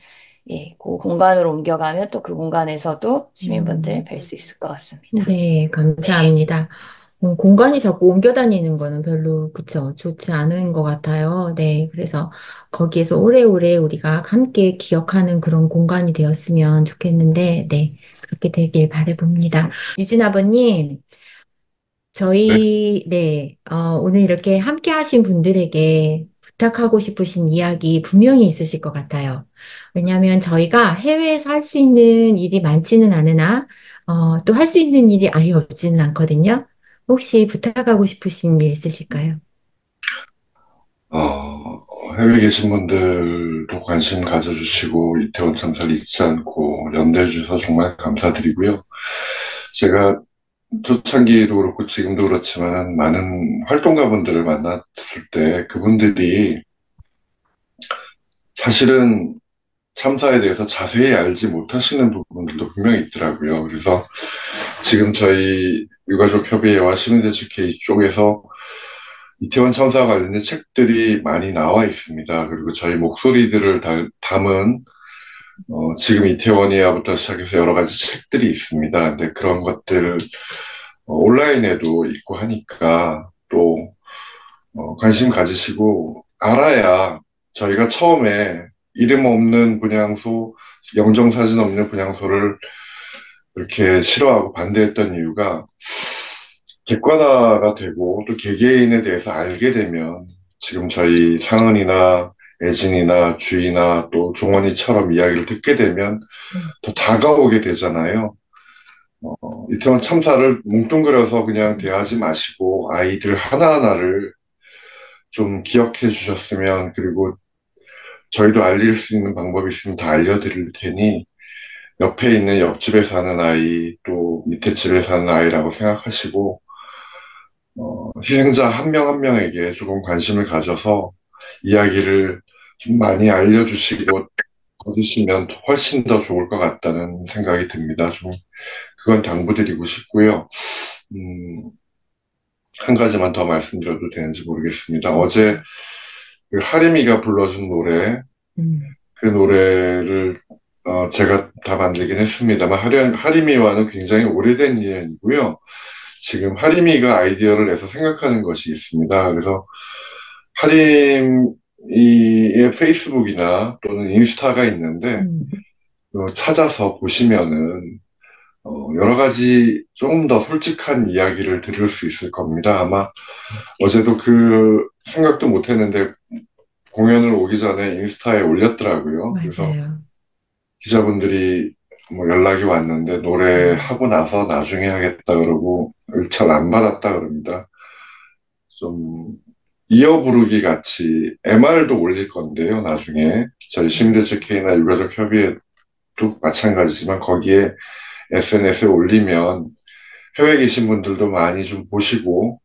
예, 그 공간으로 옮겨가면 또 그 공간에서도 시민분들 뵐 수 있을 것 같습니다. 네, 감사합니다. 공간이 자꾸 옮겨 다니는 거는 별로, 그쵸, 좋지 않은 것 같아요. 네, 그래서 거기에서 오래오래 우리가 함께 기억하는 그런 공간이 되었으면 좋겠는데, 네, 그렇게 되길 바라봅니다. 유진 아버님, 네. 네, 오늘 이렇게 함께 하신 분들에게 부탁하고 싶으신 이야기 분명히 있으실 것 같아요. 왜냐하면 저희가 해외에서 할 수 있는 일이 많지는 않으나, 또 할 수 있는 일이 아예 없지는 않거든요. 혹시 부탁하고 싶으신 일 있으실까요? 해외에 계신 분들도 관심 가져주시고, 이태원 참사를 잊지 않고 연대해 주셔서 정말 감사드리고요. 제가 초창기도 그렇고 지금도 그렇지만 많은 활동가분들을 만났을 때 그분들이 사실은 참사에 대해서 자세히 알지 못하시는 부분들도 분명히 있더라고요. 그래서 지금 저희 유가족협의회와 시민대책회의 쪽에서 이태원 참사와 관련된 책들이 많이 나와 있습니다. 그리고 저희 목소리들을 담은 지금 이태원이야부터 시작해서 여러 가지 책들이 있습니다. 근데 그런 것들 온라인에도 있고 하니까 또 관심 가지시고 알아야 저희가 처음에 이름 없는 분향소, 영정사진 없는 분향소를 이렇게 싫어하고 반대했던 이유가 객관화가 되고 또 개개인에 대해서 알게 되면 지금 저희 상은이나 애진이나 주희나 또 종원이처럼 이야기를 듣게 되면 더 다가오게 되잖아요. 이태원 참사를 뭉뚱그려서 그냥 대하지 마시고 아이들 하나하나를 좀 기억해 주셨으면 그리고 저희도 알릴 수 있는 방법이 있으면 다 알려드릴 테니 옆에 있는 옆집에 사는 아이 또 밑에 집에 사는 아이라고 생각하시고 희생자 한 명 한 명에게 조금 관심을 가져서 이야기를 좀 많이 알려주시고 해주시면 훨씬 더 좋을 것 같다는 생각이 듭니다. 좀 그건 당부드리고 싶고요. 한 가지만 더 말씀드려도 되는지 모르겠습니다. 어제 그 하림이가 불러준 노래, 그 노래를 제가 다 만들긴 했습니다만, 하림이와는 굉장히 오래된 인연이고요. 지금 하림이가 아이디어를 내서 생각하는 것이 있습니다. 그래서 하림이의 페이스북이나 또는 인스타가 있는데, 찾아서 보시면은, 여러 가지 조금 더 솔직한 이야기를 들을 수 있을 겁니다. 아마 어제도 그 생각도 못 했는데, 공연을 오기 전에 인스타에 올렸더라고요. 그래서 맞아요. 기자분들이 뭐 연락이 왔는데 노래하고 나서 나중에 하겠다 그러고 잘 안 받았다 그럽니다. 좀 이어 부르기 같이 MR도 올릴 건데요. 나중에 저희 시민대책회의나 유가족 협의회도 마찬가지지만 거기에 SNS에 올리면 해외에 계신 분들도 많이 좀 보시고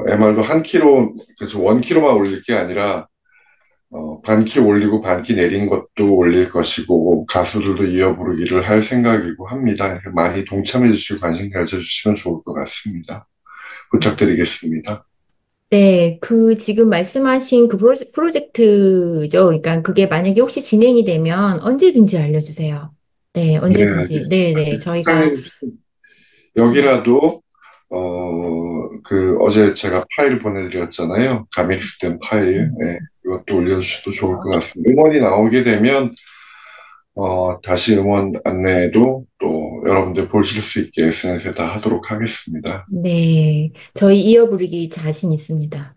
MR도 한 키로 그래서 원 키로만 올릴 게 아니라 반키 올리고 반키 내린 것도 올릴 것이고, 가수들도 이어 부르기를 할 생각이고 합니다. 많이 동참해 주시고 관심 가져주시면 좋을 것 같습니다. 부탁드리겠습니다. 네, 그 지금 말씀하신 그 프로젝트죠. 그러니까 그게 만약에 혹시 진행이 되면 언제든지 알려주세요. 네, 네, 언제든지. 네, 네. 알겠습니다. 저희가, 시장님, 여기라도, 어제 제가 파일 보내드렸잖아요. 가믹스된 파일. 네, 이것도 올려주셔도 좋을 것 같습니다. 음원이 나오게 되면, 다시 음원 안내도 또 여러분들 보실 수 있게 SNS에 다 하도록 하겠습니다. 네, 저희 이어 부르기 자신 있습니다.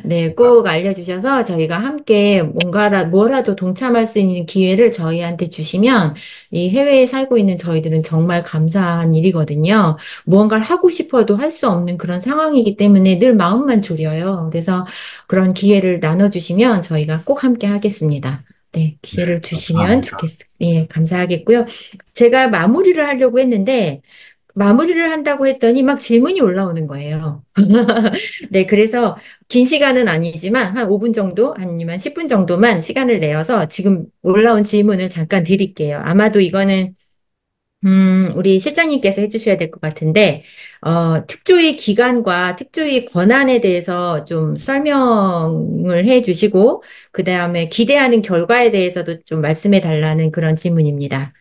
네, 꼭 알려주셔서 저희가 함께 뭐라도 동참할 수 있는 기회를 저희한테 주시면 이 해외에 살고 있는 저희들은 정말 감사한 일이거든요. 무언가를 하고 싶어도 할 수 없는 그런 상황이기 때문에 늘 마음만 졸여요. 그래서 그런 기회를 나눠주시면 저희가 꼭 함께 하겠습니다. 네, 기회를 주시면 감사합니다. 예, 감사하겠고요. 제가 마무리를 하려고 했는데 마무리를 한다고 했더니 막 질문이 올라오는 거예요. 네, 그래서 긴 시간은 아니지만 한 5분 정도 아니면 10분 정도만 시간을 내어서 지금 올라온 질문을 잠깐 드릴게요. 아마도 이거는 우리 실장님께서 해주셔야 될 것 같은데, 특조위 기간과 특조위 권한에 대해서 좀 설명을 해 주시고, 그 다음에 기대하는 결과에 대해서도 좀 말씀해 달라는 그런 질문입니다.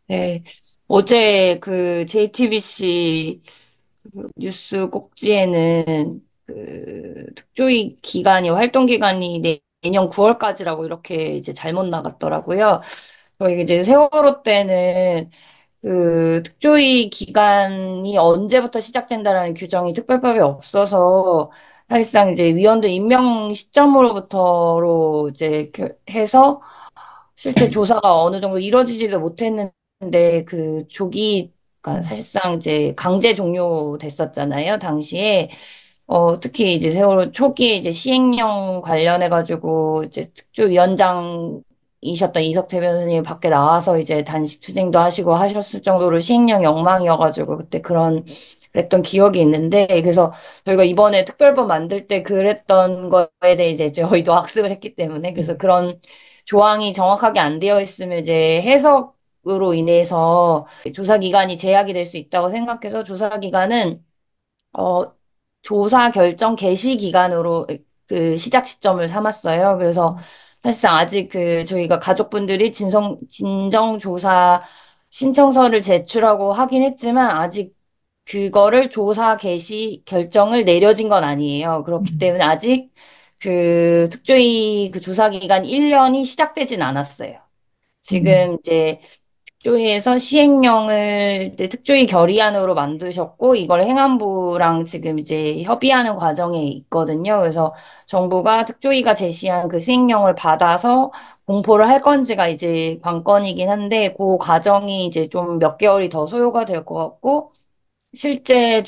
네. 어제 그 JTBC 그 뉴스 꼭지에는 그 특조위 기간이 활동 기간이 내년 9월까지라고 이렇게 이제 잘못 나갔더라고요. 저희 이제 세월호 때는 그 특조위 기간이 언제부터 시작된다라는 규정이 특별법에 없어서 사실상 이제 위원들 임명 시점으로부터로 이제 해서 실제 조사가 어느 정도 이루어지지도 못했는데 그 조기 그러니까 사실상 이제 강제 종료됐었잖아요. 당시에 특히 이제 세월호 초기에 이제 시행령 관련해가지고 이제 특조위원장이셨던 이석태 변호사님이 밖에 나와서 이제 단식 투쟁도 하시고 하셨을 정도로 시행령이 엉망이어가지고 그때 그랬던 기억이 있는데 그래서 저희가 이번에 특별법 만들 때 그랬던 거에 대해 이제 저희도 학습을 했기 때문에 그래서 그런 조항이 정확하게 안 되어 있으면 이제 해석으로 인해서 조사 기간이 제약이 될 수 있다고 생각해서 조사 기간은 어, 조사 결정 개시 기간으로 그 시작 시점을 삼았어요. 그래서 사실상 아직 그 저희가 가족분들이 진정조사 신청서를 제출하고 하긴 했지만 아직 그거를 조사 개시 결정을 내려진 건 아니에요. 그렇기 때문에 아직 그 특조위 그 조사 기간 1년이 시작되진 않았어요. 지금 이제 특조위에서 시행령을 이제 특조위 결의안으로 만드셨고 이걸 행안부랑 지금 이제 협의하는 과정에 있거든요. 그래서 정부가 특조위가 제시한 그 시행령을 받아서 공포를 할 건지가 이제 관건이긴 한데 그 과정이 이제 좀 몇 개월이 더 소요가 될 것 같고 실제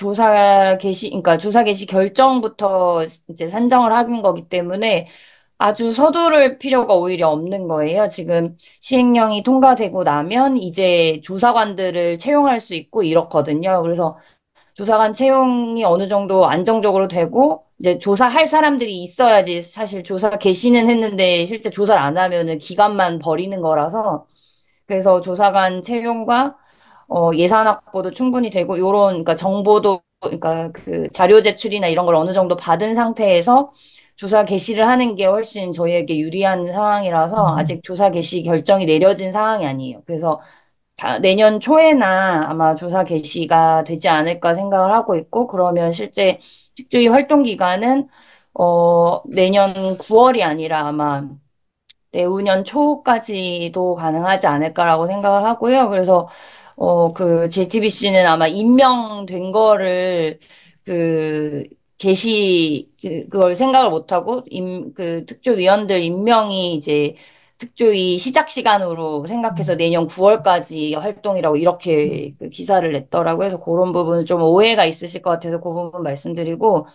그러니까 조사 개시 결정부터 이제 산정을 하는 거기 때문에 아주 서두를 필요가 오히려 없는 거예요. 지금 시행령이 통과되고 나면 이제 조사관들을 채용할 수 있고 이렇거든요. 그래서 조사관 채용이 어느 정도 안정적으로 되고 이제 조사할 사람들이 있어야지 사실 조사 개시는 했는데 실제 조사를 안 하면은 기간만 버리는 거라서 그래서 조사관 채용과 예산 확보도 충분히 되고 요런 그러니까 정보도 그러니까 그 자료 제출이나 이런 걸 어느 정도 받은 상태에서 조사 개시를 하는 게 훨씬 저희에게 유리한 상황이라서 아직 조사 개시 결정이 내려진 상황이 아니에요. 그래서 내년 초에나 아마 조사 개시가 되지 않을까 생각을 하고 있고, 그러면 실제 특조위 활동 기간은 내년 9월이 아니라 아마 내후년 초까지도 가능하지 않을까라고 생각을 하고요. 그래서 그 JTBC는 아마 임명된 거를 그 그걸 생각을 못하고 그 특조위원들 임명이 이제 특조위 시작 시간으로 생각해서 내년 9월까지 활동이라고 이렇게 그 기사를 냈더라고요. 그래서 그런 부분은 좀 오해가 있으실 것 같아서 그 부분 말씀드리고,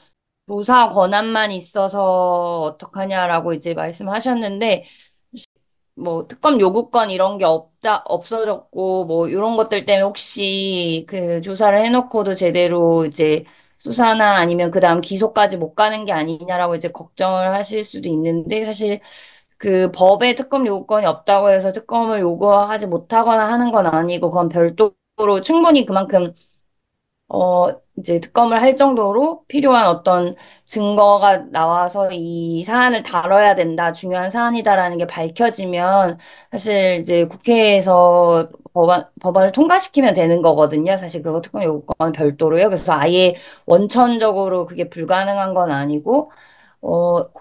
조사 권한만 있어서 어떡하냐라고 이제 말씀하셨는데, 뭐 특검 요구권 이런 게 없어졌고 뭐 이런 것들 때문에 혹시 그 조사를 해놓고도 제대로 이제 수사나 아니면 그다음 기소까지 못 가는 게 아니냐라고 이제 걱정을 하실 수도 있는데, 사실 그 법에 특검 요구권이 없다고 해서 특검을 요구하지 못하거나 하는 건 아니고, 그건 별도로 충분히 그만큼 이제 특검을 할 정도로 필요한 어떤 증거가 나와서 이 사안을 다뤄야 된다, 중요한 사안이다라는 게 밝혀지면 사실 이제 국회에서 법안을 통과시키면 되는 거거든요. 사실 그거 특검 요구권 별도로요. 그래서 아예 원천적으로 그게 불가능한 건 아니고,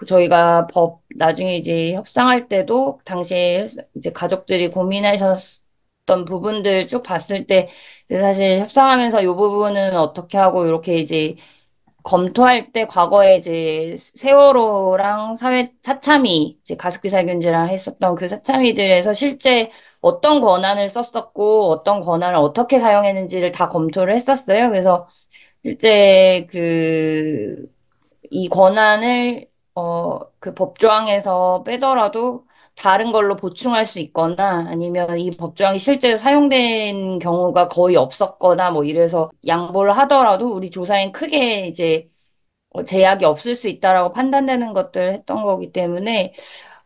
저희가 나중에 이제 협상할 때도 당시에 이제 가족들이 고민하셨던 부분들 쭉 봤을 때 이제 사실 협상하면서 이 부분은 어떻게 하고 이렇게 이제 검토할 때 과거에 이제 세월호랑 사참위, 이제 가습기 살균제랑 했었던 그 사참위들에서 실제 어떤 권한을 썼었고 어떤 권한을 어떻게 사용했는지를 다 검토를 했었어요. 그래서 실제 이 권한을 그 법조항에서 빼더라도 다른 걸로 보충할 수 있거나 아니면 이 법조항이 실제로 사용된 경우가 거의 없었거나 뭐 이래서 양보를 하더라도 우리 조사엔 크게 이제 제약이 없을 수 있다라고 판단되는 것들 했던 거기 때문에,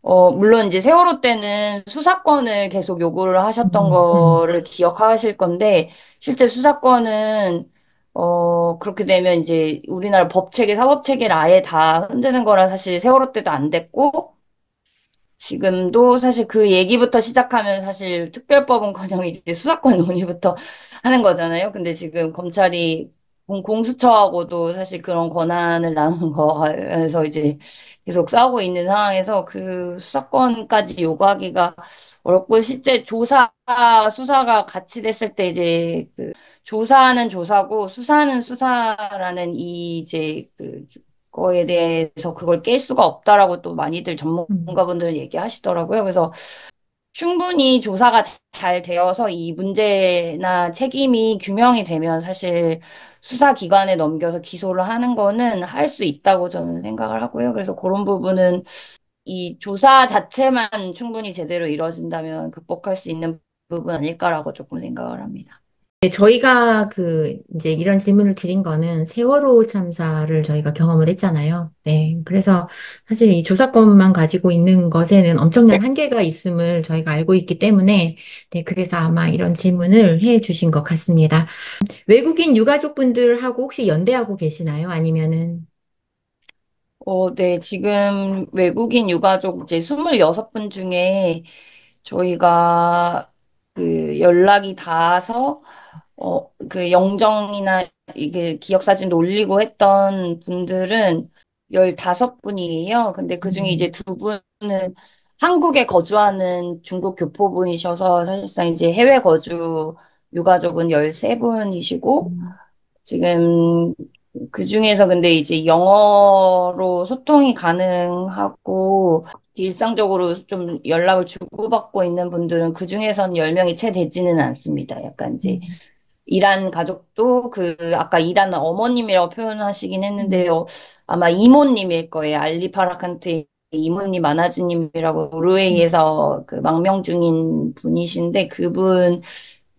물론 이제 세월호 때는 수사권을 계속 요구를 하셨던 거를 기억하실 건데, 실제 수사권은, 그렇게 되면 이제 우리나라 법 체계, 사법 체계를 아예 다 흔드는 거라 사실 세월호 때도 안 됐고, 지금도 사실 그 얘기부터 시작하면 사실 특별법은커녕 이제 수사권 논의부터 하는 거잖아요. 근데 지금 검찰이 공수처하고도 사실 그런 권한을 나눈 거에서 이제 계속 싸우고 있는 상황에서 그 수사권까지 요구하기가 어렵고, 실제 수사가 같이 됐을 때 이제 그 조사는 조사고 수사는 수사라는 이 이제 거에 대해서 그걸 깰 수가 없다라고 또 많이들 전문가분들은 얘기하시더라고요. 그래서 충분히 조사가 잘 되어서 이 문제나 책임이 규명이 되면 사실 수사기관에 넘겨서 기소를 하는 거는 할 수 있다고 저는 생각을 하고요. 그래서 그런 부분은 이 조사 자체만 충분히 제대로 이루어진다면 극복할 수 있는 부분 아닐까라고 조금 생각을 합니다. 네, 저희가 이제 이런 질문을 드린 거는 세월호 참사를 저희가 경험을 했잖아요. 네. 그래서 사실 이 조사권만 가지고 있는 것에는 엄청난 한계가 있음을 저희가 알고 있기 때문에, 네. 그래서 아마 이런 질문을 해 주신 것 같습니다. 외국인 유가족분들하고 혹시 연대하고 계시나요? 아니면은? 네. 지금 외국인 유가족 이제 26분 중에 저희가 그 연락이 닿아서 그 영정이나 이게 기억사진도 올리고 했던 분들은 15분이에요. 근데 그중에 이제 두 분은 한국에 거주하는 중국 교포분이셔서 사실상 이제 해외 거주 유가족은 13분이시고, 지금 그 중에서 근데 이제 영어로 소통이 가능하고 일상적으로 좀 연락을 주고받고 있는 분들은 그 중에선 10명이 채 되지는 않습니다. 약간 이제 이란 가족도 아까 이란 어머님이라고 표현하시긴 했는데요. 아마 이모님일 거예요. 알리 파라칸트의 이모님 아나지님이라고 노르웨이에서 그 망명 중인 분이신데, 그분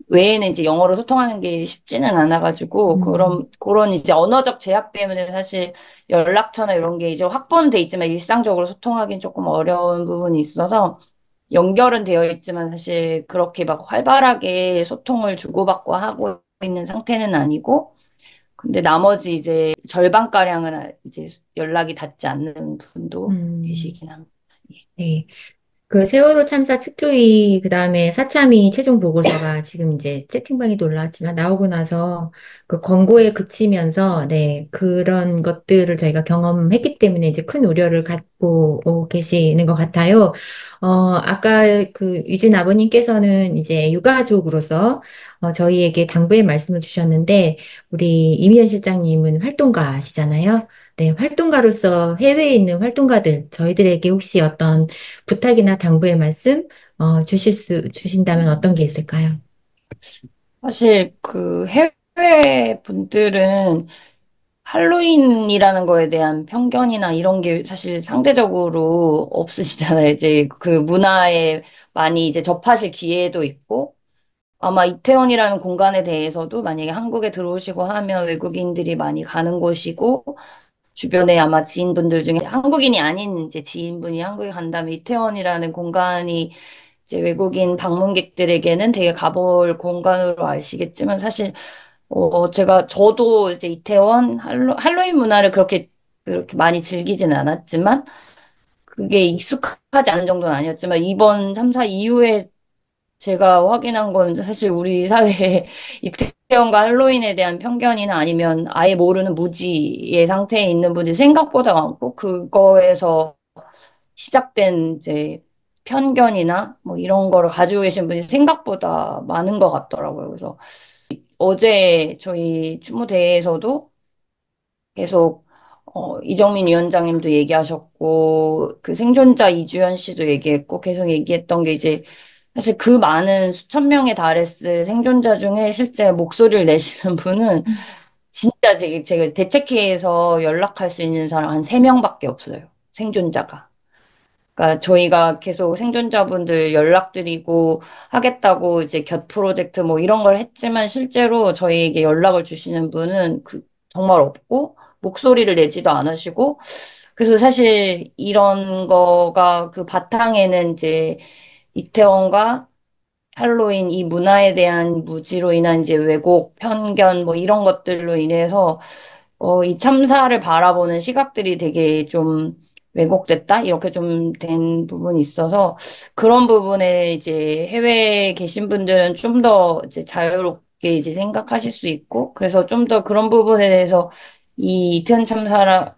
외에는 이제 영어로 소통하는 게 쉽지는 않아가지고, 그런 이제 언어적 제약 때문에 사실 연락처나 이런 게 이제 확보는 돼 있지만 일상적으로 소통하기는 조금 어려운 부분이 있어서 연결은 되어 있지만 사실 그렇게 막 활발하게 소통을 주고받고 하고 있는 상태는 아니고, 근데 나머지 이제 절반가량은 이제 연락이 닿지 않는 분도 계시긴 합니다. 네. 그 세월호 참사 특조위, 그 다음에 사참위 최종 보고서가 지금 이제 채팅방에도 올라왔지만 나오고 나서 그 권고에 그치면서, 네, 그런 것들을 저희가 경험했기 때문에 이제 큰 우려를 갖고 계시는 것 같아요. 아까 그 유진 아버님께서는 이제 유가족으로서 저희에게 당부의 말씀을 주셨는데, 우리 이미연 실장님은 활동가시잖아요. 네, 활동가로서 해외에 있는 활동가들, 저희들에게 혹시 어떤 부탁이나 당부의 말씀 주신다면 어떤 게 있을까요? 사실 그 해외 분들은 할로윈이라는 거에 대한 편견이나 이런 게 사실 상대적으로 없으시잖아요. 이제 그 문화에 많이 이제 접하실 기회도 있고, 아마 이태원이라는 공간에 대해서도 만약에 한국에 들어오시고 하면 외국인들이 많이 가는 곳이고, 주변에 아마 지인분들 중에 한국인이 아닌 이제 지인분이 한국에 간다면 이태원이라는 공간이 이제 외국인 방문객들에게는 되게 가볼 공간으로 아시겠지만 사실 저도 이제 이태원 할로윈 문화를 그렇게 많이 즐기진 않았지만 그게 익숙하지 않은 정도는 아니었지만 이번 참사 이후에 제가 확인한 건 사실 우리 사회에 이태원과 할로윈에 대한 편견이나 아니면 아예 모르는 무지의 상태에 있는 분이 생각보다 많고 그거에서 시작된 이제 편견이나 뭐 이런 거를 가지고 계신 분이 생각보다 많은 것 같더라고요. 그래서 어제 저희 추모대회에서도 계속 이정민 위원장님도 얘기하셨고 그 생존자 이주연 씨도 얘기했고 계속 얘기했던 게 이제 사실 그 많은 수천 명에 달했을 생존자 중에 실제 목소리를 내시는 분은 진짜 제가 대책회에서 연락할 수 있는 사람 한 세명밖에 없어요. 생존자가. 그러니까 저희가 계속 생존자분들 연락드리고 하겠다고 이제 곁 프로젝트 뭐 이런 걸 했지만 실제로 저희에게 연락을 주시는 분은 정말 없고 목소리를 내지도 않으시고 그래서 사실 이런 거가 그 바탕에는 이제 이태원과 할로윈 이 문화에 대한 무지로 인한 이제 왜곡, 편견 뭐 이런 것들로 인해서 이 참사를 바라보는 시각들이 되게 좀 왜곡됐다? 이렇게 좀 된 부분이 있어서 그런 부분에 이제 해외에 계신 분들은 좀 더 이제 자유롭게 이제 생각하실 수 있고 그래서 좀 더 그런 부분에 대해서 이 이태원 참사가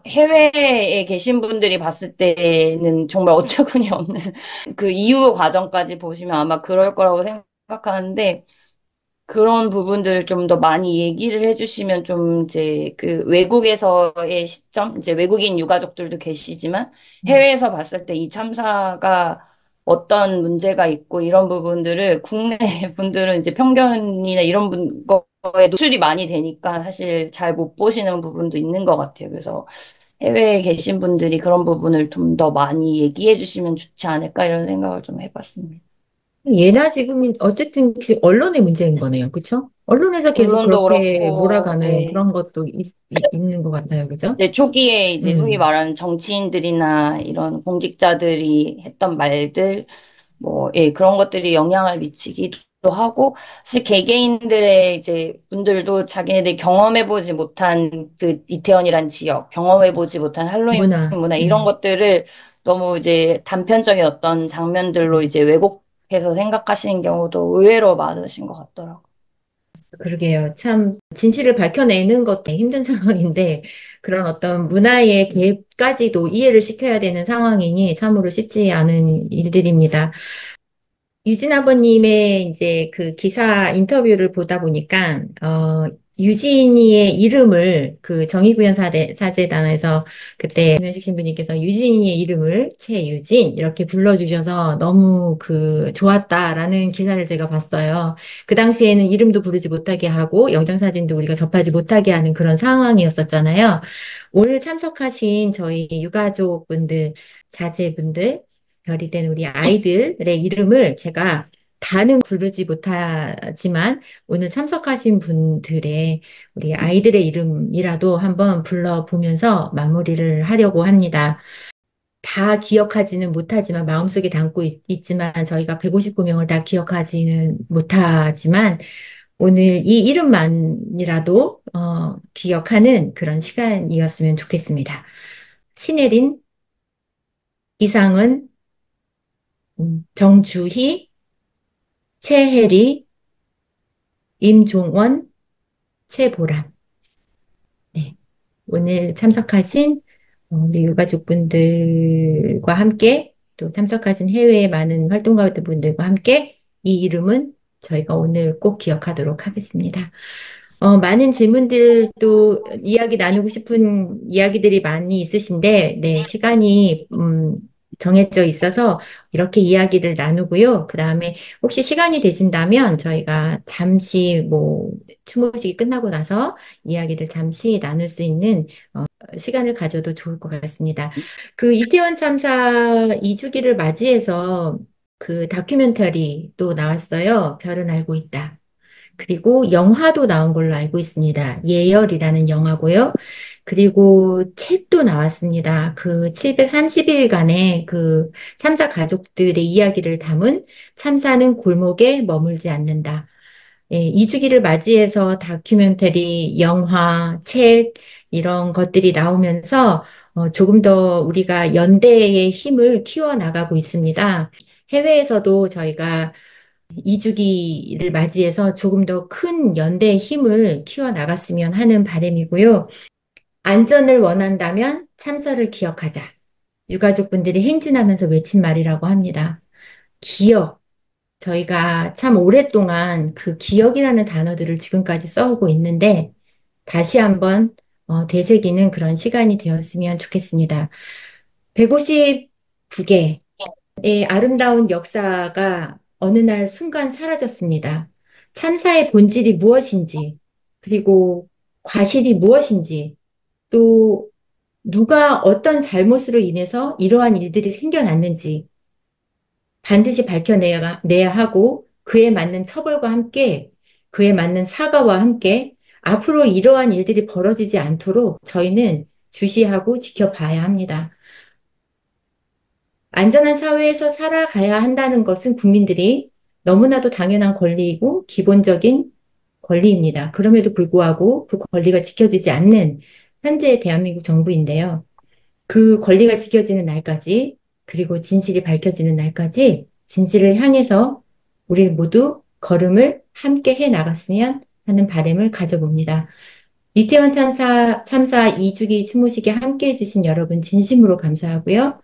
해외에 계신 분들이 봤을 때는 정말 어처구니 없는 그 이후 과정까지 보시면 아마 그럴 거라고 생각하는데 그런 부분들을 좀 더 많이 얘기를 해주시면 좀 이제 그 외국에서의 시점, 이제 외국인 유가족들도 계시지만 해외에서 봤을 때 이 참사가 어떤 문제가 있고 이런 부분들을 국내 분들은 이제 편견이나 이런 거에 노출이 많이 되니까 사실 잘 못 보시는 부분도 있는 것 같아요. 그래서 해외에 계신 분들이 그런 부분을 좀 더 많이 얘기해 주시면 좋지 않을까 이런 생각을 좀 해봤습니다. 예나 지금이 어쨌든 그 언론의 문제인 거네요. 그렇죠? 언론에서 계속 언론도 그렇게 그렇고, 몰아가는 네. 그런 것도 있는 것 같아요. 그죠? 이제 초기에 이제 소위 음. 말하는 정치인들이나 이런 공직자들이 했던 말들, 뭐, 예, 그런 것들이 영향을 미치기도 하고, 사실 개개인들의 이제 분들도 자기네들이 경험해보지 못한 그 이태원이란 지역, 경험해보지 못한 할로윈 문화. 문화, 이런 것들을 너무 이제 단편적인 어떤 장면들로 이제 왜곡해서 생각하시는 경우도 의외로 많으신 것 같더라고요. 그러게요. 참, 진실을 밝혀내는 것도 힘든 상황인데, 그런 어떤 문화의 개입까지도 이해를 시켜야 되는 상황이니 참으로 쉽지 않은 일들입니다. 유진 아버님의 이제 그 기사 인터뷰를 보다 보니까, 유진이의 이름을 그 정의구현 사제단에서 그때 김현식 신부님께서 유진이의 이름을 최유진 이렇게 불러주셔서 너무 그 좋았다라는 기사를 제가 봤어요. 그 당시에는 이름도 부르지 못하게 하고 영장사진도 우리가 접하지 못하게 하는 그런 상황이었었잖아요. 오늘 참석하신 저희 유가족분들, 자제분들, 별이 된 우리 아이들의 이름을 제가 다는 부르지 못하지만 오늘 참석하신 분들의 우리 아이들의 이름이라도 한번 불러보면서 마무리를 하려고 합니다. 다 기억하지는 못하지만 마음속에 담고 있지만 저희가 159명을 다 기억하지는 못하지만 오늘 이 이름만이라도 기억하는 그런 시간이었으면 좋겠습니다. 신혜린, 이상은, 정주희, 최혜리, 임종원, 최보람. 네. 오늘 참석하신 우리 유가족분들과 함께 또 참석하신 해외의 많은 활동가분들과 함께 이 이름은 저희가 오늘 꼭 기억하도록 하겠습니다. 많은 질문들도 이야기 나누고 싶은 이야기들이 많이 있으신데, 네, 시간이, 정해져 있어서 이렇게 이야기를 나누고요. 그 다음에 혹시 시간이 되신다면 저희가 잠시 추모식이 끝나고 나서 이야기를 잠시 나눌 수 있는 시간을 가져도 좋을 것 같습니다. 그 이태원 참사 2주기를 맞이해서 그 다큐멘터리 또 나왔어요. 별은 알고 있다. 그리고 영화도 나온 걸로 알고 있습니다. 예열이라는 영화고요. 그리고 책도 나왔습니다. 그 730일간의 그 참사 가족들의 이야기를 담은 참사는 골목에 머물지 않는다. 예, 2주기를 맞이해서 다큐멘터리, 영화, 책 이런 것들이 나오면서 조금 더 우리가 연대의 힘을 키워나가고 있습니다. 해외에서도 저희가 2주기를 맞이해서 조금 더 큰 연대의 힘을 키워나갔으면 하는 바람이고요. 안전을 원한다면 참사를 기억하자. 유가족분들이 행진하면서 외친 말이라고 합니다. 기억. 저희가 참 오랫동안 그 기억이라는 단어들을 지금까지 써오고 있는데 다시 한번 되새기는 그런 시간이 되었으면 좋겠습니다. 159개의 아름다운 역사가 어느 날 순간 사라졌습니다. 참사의 본질이 무엇인지, 그리고 과실이 무엇인지, 또 누가 어떤 잘못으로 인해서 이러한 일들이 생겨났는지 반드시 밝혀내야 하고 그에 맞는 처벌과 함께 그에 맞는 사과와 함께 앞으로 이러한 일들이 벌어지지 않도록 저희는 주시하고 지켜봐야 합니다. 안전한 사회에서 살아가야 한다는 것은 국민들이 너무나도 당연한 권리이고 기본적인 권리입니다. 그럼에도 불구하고 그 권리가 지켜지지 않는 현재의 대한민국 정부인데요. 그 권리가 지켜지는 날까지, 그리고 진실이 밝혀지는 날까지 진실을 향해서 우리 모두 걸음을 함께 해 나갔으면 하는 바람을 가져봅니다. 이태원 참사 2주기 추모식에 함께 해주신 여러분 진심으로 감사하고요.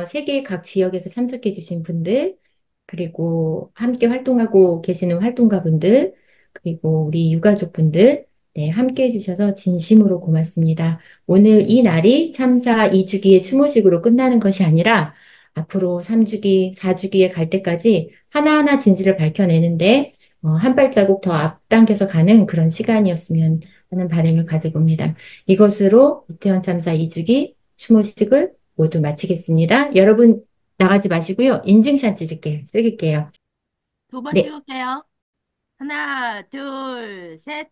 세계 각 지역에서 참석해 주신 분들, 그리고 함께 활동하고 계시는 활동가분들, 그리고 우리 유가족분들, 네, 함께 해주셔서 진심으로 고맙습니다. 오늘 이 날이 참사 2주기의 추모식으로 끝나는 것이 아니라 앞으로 3주기, 4주기에 갈 때까지 하나하나 진실을 밝혀내는데 한 발자국 더 앞당겨서 가는 그런 시간이었으면 하는 바람을 가져봅니다. 이것으로 이태원 참사 2주기 추모식을 모두 마치겠습니다. 여러분 나가지 마시고요. 인증샷 찍을게요. 두 번 네. 찍을게요. 하나, 둘, 셋.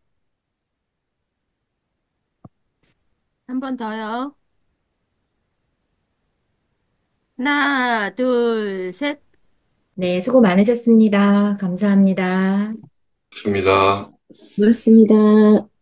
한 번 더요. 하나, 둘, 셋. 네, 수고 많으셨습니다. 감사합니다. 좋습니다. 고맙습니다.